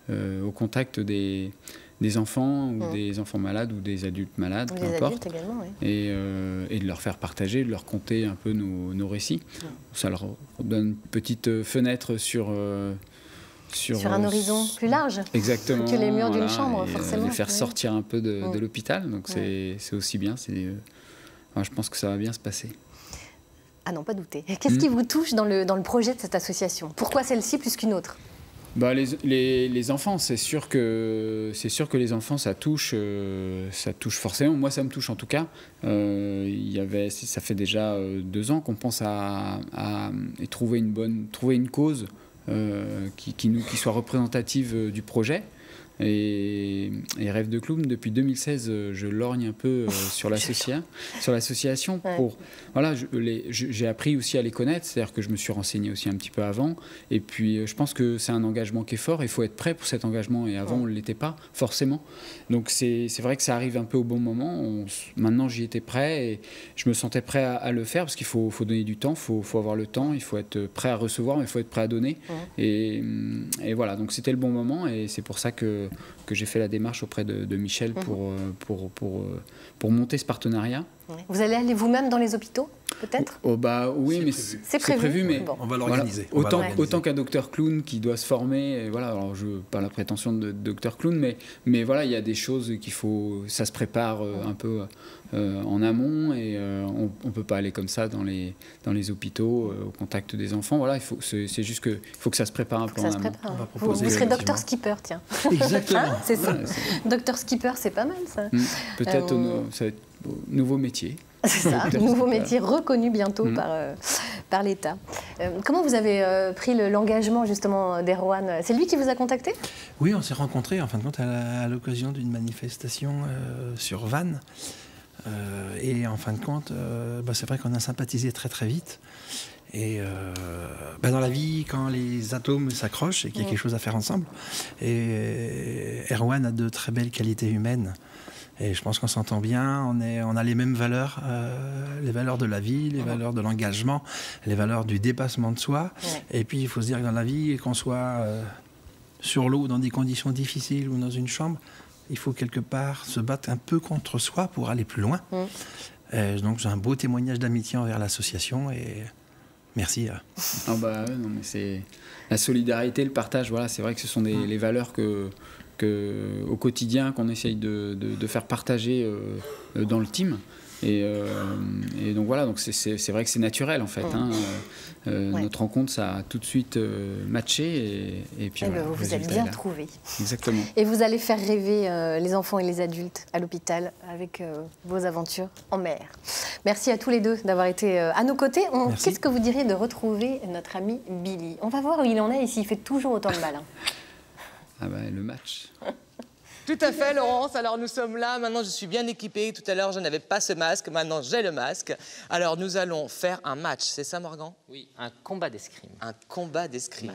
au contact des enfants ou des enfants malades ou des adultes malades, peu importe, également, et de leur faire partager, de leur conter un peu nos récits. Ça leur donne une petite fenêtre sur un horizon plus large. Exactement, que les murs d'une chambre, forcément. Les faire sortir un peu de l'hôpital, donc c'est aussi bien. Je pense que ça va bien se passer. Ah non, pas douter. Qu'est-ce qui vous touche dans le projet de cette association ? Pourquoi celle-ci plus qu'une autre ? Les enfants, c'est sûr que les enfants, ça touche forcément. Moi, ça me touche en tout cas. Ça fait déjà 2 ans qu'on pense à trouver une cause qui soit représentative du projet. Et Rêve de Clown, depuis 2016, je lorgne un peu sur l'association. Ouais. Voilà, j'ai appris aussi à les connaître, c'est-à-dire que je me suis renseigné aussi un petit peu avant. Et puis, je pense que c'est un engagement qui est fort. Il faut être prêt pour cet engagement. Et avant, on ne l'était pas, forcément. Donc, c'est vrai que ça arrive un peu au bon moment. Maintenant, j'y étais prêt et je me sentais prêt à le faire parce qu'il faut donner du temps, il faut avoir le temps, il faut être prêt à recevoir, mais il faut être prêt à donner. Et voilà, donc c'était le bon moment et c'est pour ça que j'ai fait la démarche auprès de Michel pour monter ce partenariat. Vous allez aller vous-même dans les hôpitaux, peut-être? Oui, mais c'est prévu, mais on va l'organiser. Voilà, autant qu'un docteur clown qui doit se former. Et voilà, alors je n'ai pas la prétention de docteur clown, mais voilà, il y a des choses ça se prépare un peu en amont et on ne peut pas aller comme ça dans les hôpitaux au contact des enfants. Voilà, c'est juste qu'il faut que ça se prépare un peu en amont. Vous serez docteur skipper, tiens. Exactement. C'est ça. Docteur skipper, c'est pas mal ça. Peut-être ça va être nouveau métier. C'est ça, nouveau métier reconnu bientôt par l'État. Comment vous avez pris l'engagement justement d'Erwan? C'est lui qui vous a contacté? Oui, on s'est rencontrés en fin de compte à l'occasion d'une manifestation sur Vannes. Et en fin de compte, c'est vrai qu'on a sympathisé très très vite. Et dans la vie, quand les atomes s'accrochent et qu'il y a quelque chose à faire ensemble, et Erwan a de très belles qualités humaines. Et je pense qu'on s'entend bien, on a les mêmes valeurs, les valeurs de la vie, les valeurs de l'engagement, les valeurs du dépassement de soi. Et puis il faut se dire que dans la vie, qu'on soit sur l'eau, dans des conditions difficiles ou dans une chambre, il faut quelque part se battre un peu contre soi pour aller plus loin. Donc j'ai un beau témoignage d'amitié envers l'association et merci. Non, mais c'est la solidarité, le partage, voilà, c'est vrai que ce sont les valeurs au quotidien qu'on essaye de faire partager dans le team. Et donc voilà, donc c'est vrai que c'est naturel en fait. Notre rencontre, ça a tout de suite matché et puis voilà, vous vous êtes bien trouvés. Exactement. Et vous allez faire rêver les enfants et les adultes à l'hôpital avec vos aventures en mer. Merci à tous les deux d'avoir été à nos côtés. Qu'est-ce que vous diriez de retrouver notre ami Billy? On va voir où il en est et s'il fait toujours autant de malin. Le match. Tout à fait, Laurence. Alors, nous sommes là. Maintenant, je suis bien équipée. Tout à l'heure, je n'avais pas ce masque. Maintenant, j'ai le masque. Alors, nous allons faire un match. C'est ça, Morgan? Oui, un combat d'escrime. Un combat d'escrime.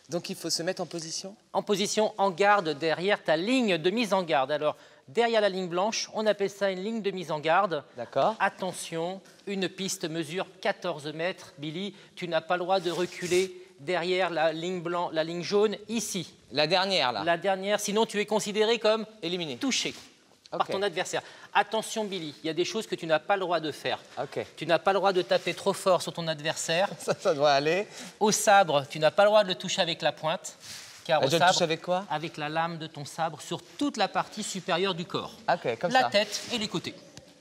Donc, il faut se mettre en position? En position, en garde, derrière ta ligne de mise en garde. Alors, derrière la ligne blanche, on appelle ça une ligne de mise en garde. D'accord. Attention, une piste mesure 14 mètres. Billy, tu n'as pas le droit de reculer derrière la ligne blanche, la ligne jaune, ici. La dernière, là. La dernière, sinon tu es considéré comme éliminé, touché par ton adversaire. Attention, Billy, il y a des choses que tu n'as pas le droit de faire. Tu n'as pas le droit de taper trop fort sur ton adversaire. Ça doit aller. Au sabre, tu n'as pas le droit de le toucher avec la pointe. Car au je le touche avec quoi? Avec la lame de ton sabre sur toute la partie supérieure du corps. Comme la ça. tête et les côtés.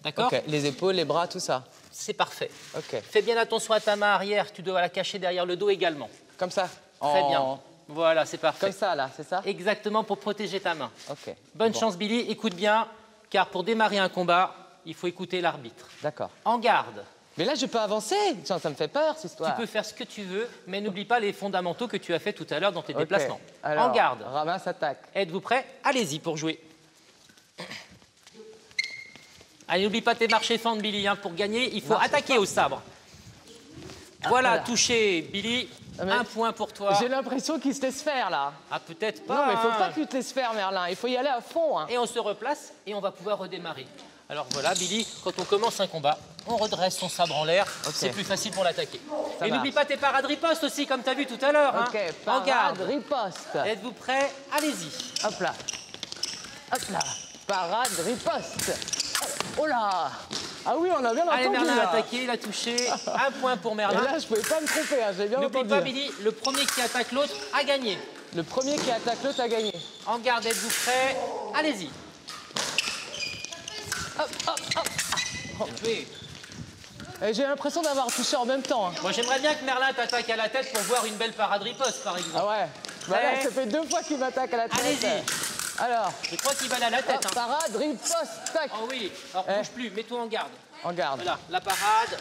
D'accord? Les épaules, les bras, tout ça. C'est parfait. Fais bien attention à ta main arrière, tu dois la cacher derrière le dos également. Comme ça? Très bien. Voilà, c'est parfait. Comme ça, là, c'est ça? Exactement, pour protéger ta main. Bonne chance, Billy. Écoute bien, car pour démarrer un combat, il faut écouter l'arbitre. D'accord. En garde. Mais là, je peux avancer. Ça me fait peur, cette histoire. Tu peux faire ce que tu veux, mais n'oublie pas les fondamentaux que tu as fait tout à l'heure dans tes déplacements. Alors, en garde. Ramasse, attaque. Êtes-vous prêts? Allez-y pour jouer. Allez, n'oublie pas tes marches et fentes, Billy. Pour gagner, il faut attaquer au sabre. Voilà, touché, Billy. Un point pour toi. J'ai l'impression qu'il se laisse faire, là. Ah, peut-être pas. Non, mais il ne faut pas que tu te laisses faire, Merlin. Il faut y aller à fond. Et on se replace et on va pouvoir redémarrer. Alors voilà, Billy, quand on commence un combat, on redresse son sabre en l'air. C'est plus facile pour l'attaquer. Et n'oublie pas tes parades ripostes aussi, comme tu as vu tout à l'heure. En garde. Riposte. Êtes-vous prêts? Allez-y. Hop là. Hop là. Parade riposte. Oh là! Ah oui, on a bien entendu. Allez, Merlin a attaqué, il a touché. Un point pour Merlin. Et là, je pouvais pas me tromper, j'ai bien entendu. N'oublie pas, Billy, le premier qui attaque l'autre a gagné. Le premier qui attaque l'autre a gagné. En garde, êtes-vous prêts? Allez-y. Hop, hop, hop. J'ai l'impression d'avoir touché en même temps. Moi, j'aimerais bien que Merlin t'attaque à la tête pour voir une belle parade riposte, par exemple. Ah ouais? Là, ça fait 2 fois qu'il m'attaque à la tête. Allez-y. Alors, je crois qu'il va aller à la tête. Parade, riposte, tac. Oh oui, alors bouge plus, mets-toi en garde. En garde. Voilà, la parade.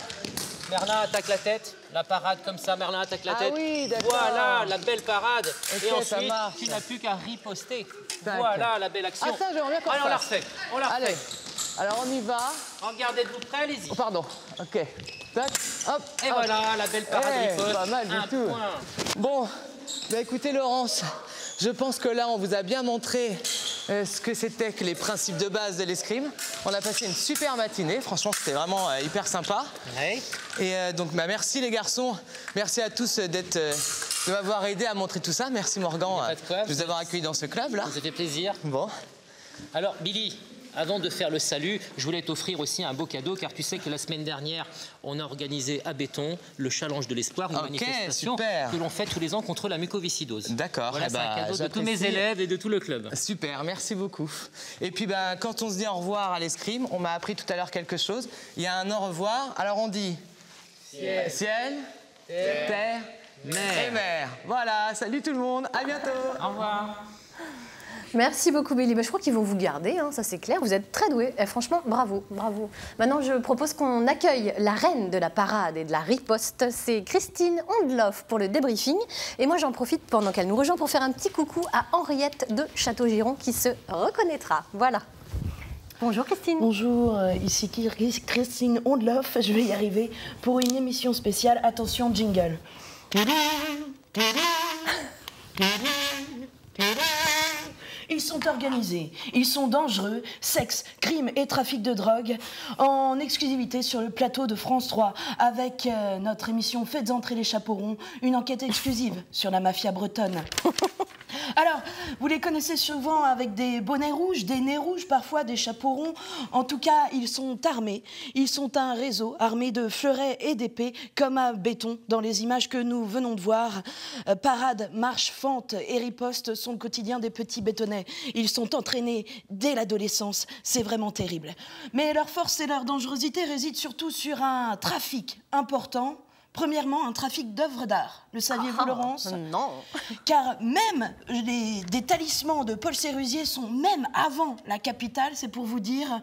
Merlin attaque la tête, la parade comme ça, Merlin attaque la tête. Oui, d'accord. Voilà, la belle parade. Ok, et ça ensuite, marche. tu n'as plus qu'à riposter. D'accord. Voilà la belle action. Ah ça, j'aimerais bien qu'on Allez, on la fasse. refait. On la refait. Allez, alors on y va. Regardez, êtes-vous prêts, allez-y. Oh, pardon, ok. Tac, hop, Et hop. voilà, la belle parade riposte. Pas mal Un du tout. point. Bon, bah écoutez Laurence, je pense que là on vous a bien montré ce que c'était que les principes de base de l'escrime. On a passé une super matinée, franchement c'était vraiment hyper sympa. Ouais. Et donc bah, merci les garçons, merci à tous de m'avoir aidé à montrer tout ça. Merci Morgan de nous avoir accueillis dans ce club là. Ça fait plaisir. Bon. Alors Billy, avant de faire le salut, je voulais t'offrir aussi un beau cadeau car tu sais que la semaine dernière, on a organisé à Béton le challenge de l'espoir, une manifestation super. que l'on fait tous les ans contre la mucoviscidose. D'accord. Voilà, c'est un cadeau de tous mes élèves et de tout le club. Super, merci beaucoup. Et puis ben, quand on se dit au revoir à l'escrime, on m'a appris tout à l'heure quelque chose. Il y a un au revoir, alors on dit ciel, terre, mer. Et mer. Voilà, salut tout le monde, à bientôt. Au revoir. Merci beaucoup Billy. Je crois qu'ils vont vous garder, hein, ça c'est clair. Vous êtes très doués. Et franchement, bravo, bravo. Maintenant, je propose qu'on accueille la reine de la parade et de la riposte. C'est Christine Ondloff pour le débriefing. Et moi, j'en profite pendant qu'elle nous rejoint pour faire un petit coucou à Henriette de Château-Giron qui se reconnaîtra. Voilà. Bonjour Christine. Bonjour, ici Christine Ondloff. Je vais y arriver pour une émission spéciale. Attention, jingle. Ils sont organisés, ils sont dangereux, sexe, crime et trafic de drogue, en exclusivité sur le plateau de France 3, avec notre émission Faites entrer les chaperons, une enquête exclusive sur la mafia bretonne. Alors, vous les connaissez souvent avec des bonnets rouges, des nez rouges, parfois des chaperons. En tout cas, ils sont armés. Ils sont un réseau armé de fleurets et d'épées, comme à Béton, dans les images que nous venons de voir. Parade, marche, fente et riposte sont le quotidien des petits bétonnais. Ils sont entraînés dès l'adolescence. C'est vraiment terrible. Mais leur force et leur dangerosité résident surtout sur un trafic important. Premièrement, un trafic d'œuvres d'art. Le saviez-vous, Laurence? Non. Car même des talismans de Paul Sérusier sont même avant la capitale, c'est pour vous dire...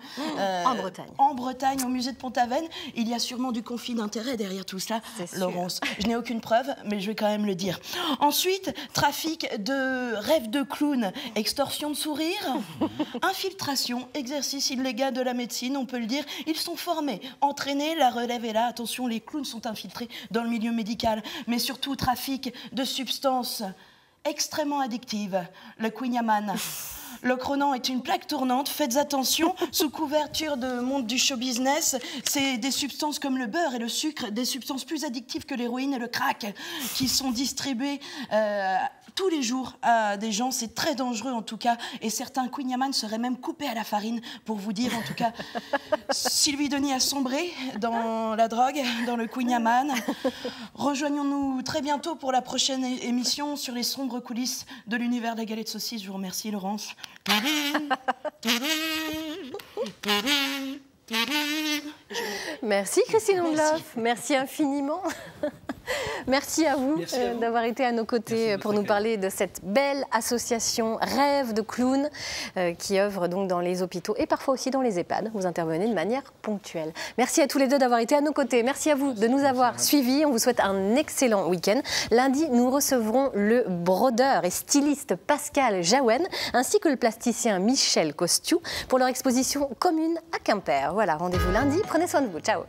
en Bretagne. En Bretagne, au musée de Pont-Aven. Il y a sûrement du conflit d'intérêts derrière tout cela, Laurence. Je n'ai aucune preuve, mais je vais quand même le dire. Ensuite, trafic de rêves de clown, extorsion de sourire, infiltration, exercice illégal de la médecine, on peut le dire. Ils sont formés, entraînés, la relève est là. Attention, les clowns sont infiltrés dans le milieu médical, mais surtout trafic de substances extrêmement addictives, le quinyaman. L'ocronan est une plaque tournante, faites attention, sous couverture de monde du show business, c'est des substances comme le beurre et le sucre, des substances plus addictives que l'héroïne et le crack, qui sont distribuées tous les jours à des gens, c'est très dangereux en tout cas, et certains quinyaman seraient même coupés à la farine, pour vous dire en tout cas, Sylvie Denis a sombré dans la drogue, dans le quinyaman. Rejoignons-nous très bientôt pour la prochaine émission sur les sombres coulisses de l'univers de la galette saucisse. Je vous remercie Laurence. Merci Christine Ondloff, merci infiniment. Merci à vous d'avoir été à nos côtés pour nous parler de cette belle association Rêve de Clown qui œuvre donc dans les hôpitaux et parfois aussi dans les EHPAD. Vous intervenez de manière ponctuelle. Merci à tous les deux d'avoir été à nos côtés. Merci à vous de nous avoir suivis. On vous souhaite un excellent week-end. Lundi, nous recevrons le brodeur et styliste Pascal Jaouen ainsi que le plasticien Michel Costiou pour leur exposition commune à Quimper. Voilà, rendez-vous lundi. Prenez soin de vous. Ciao.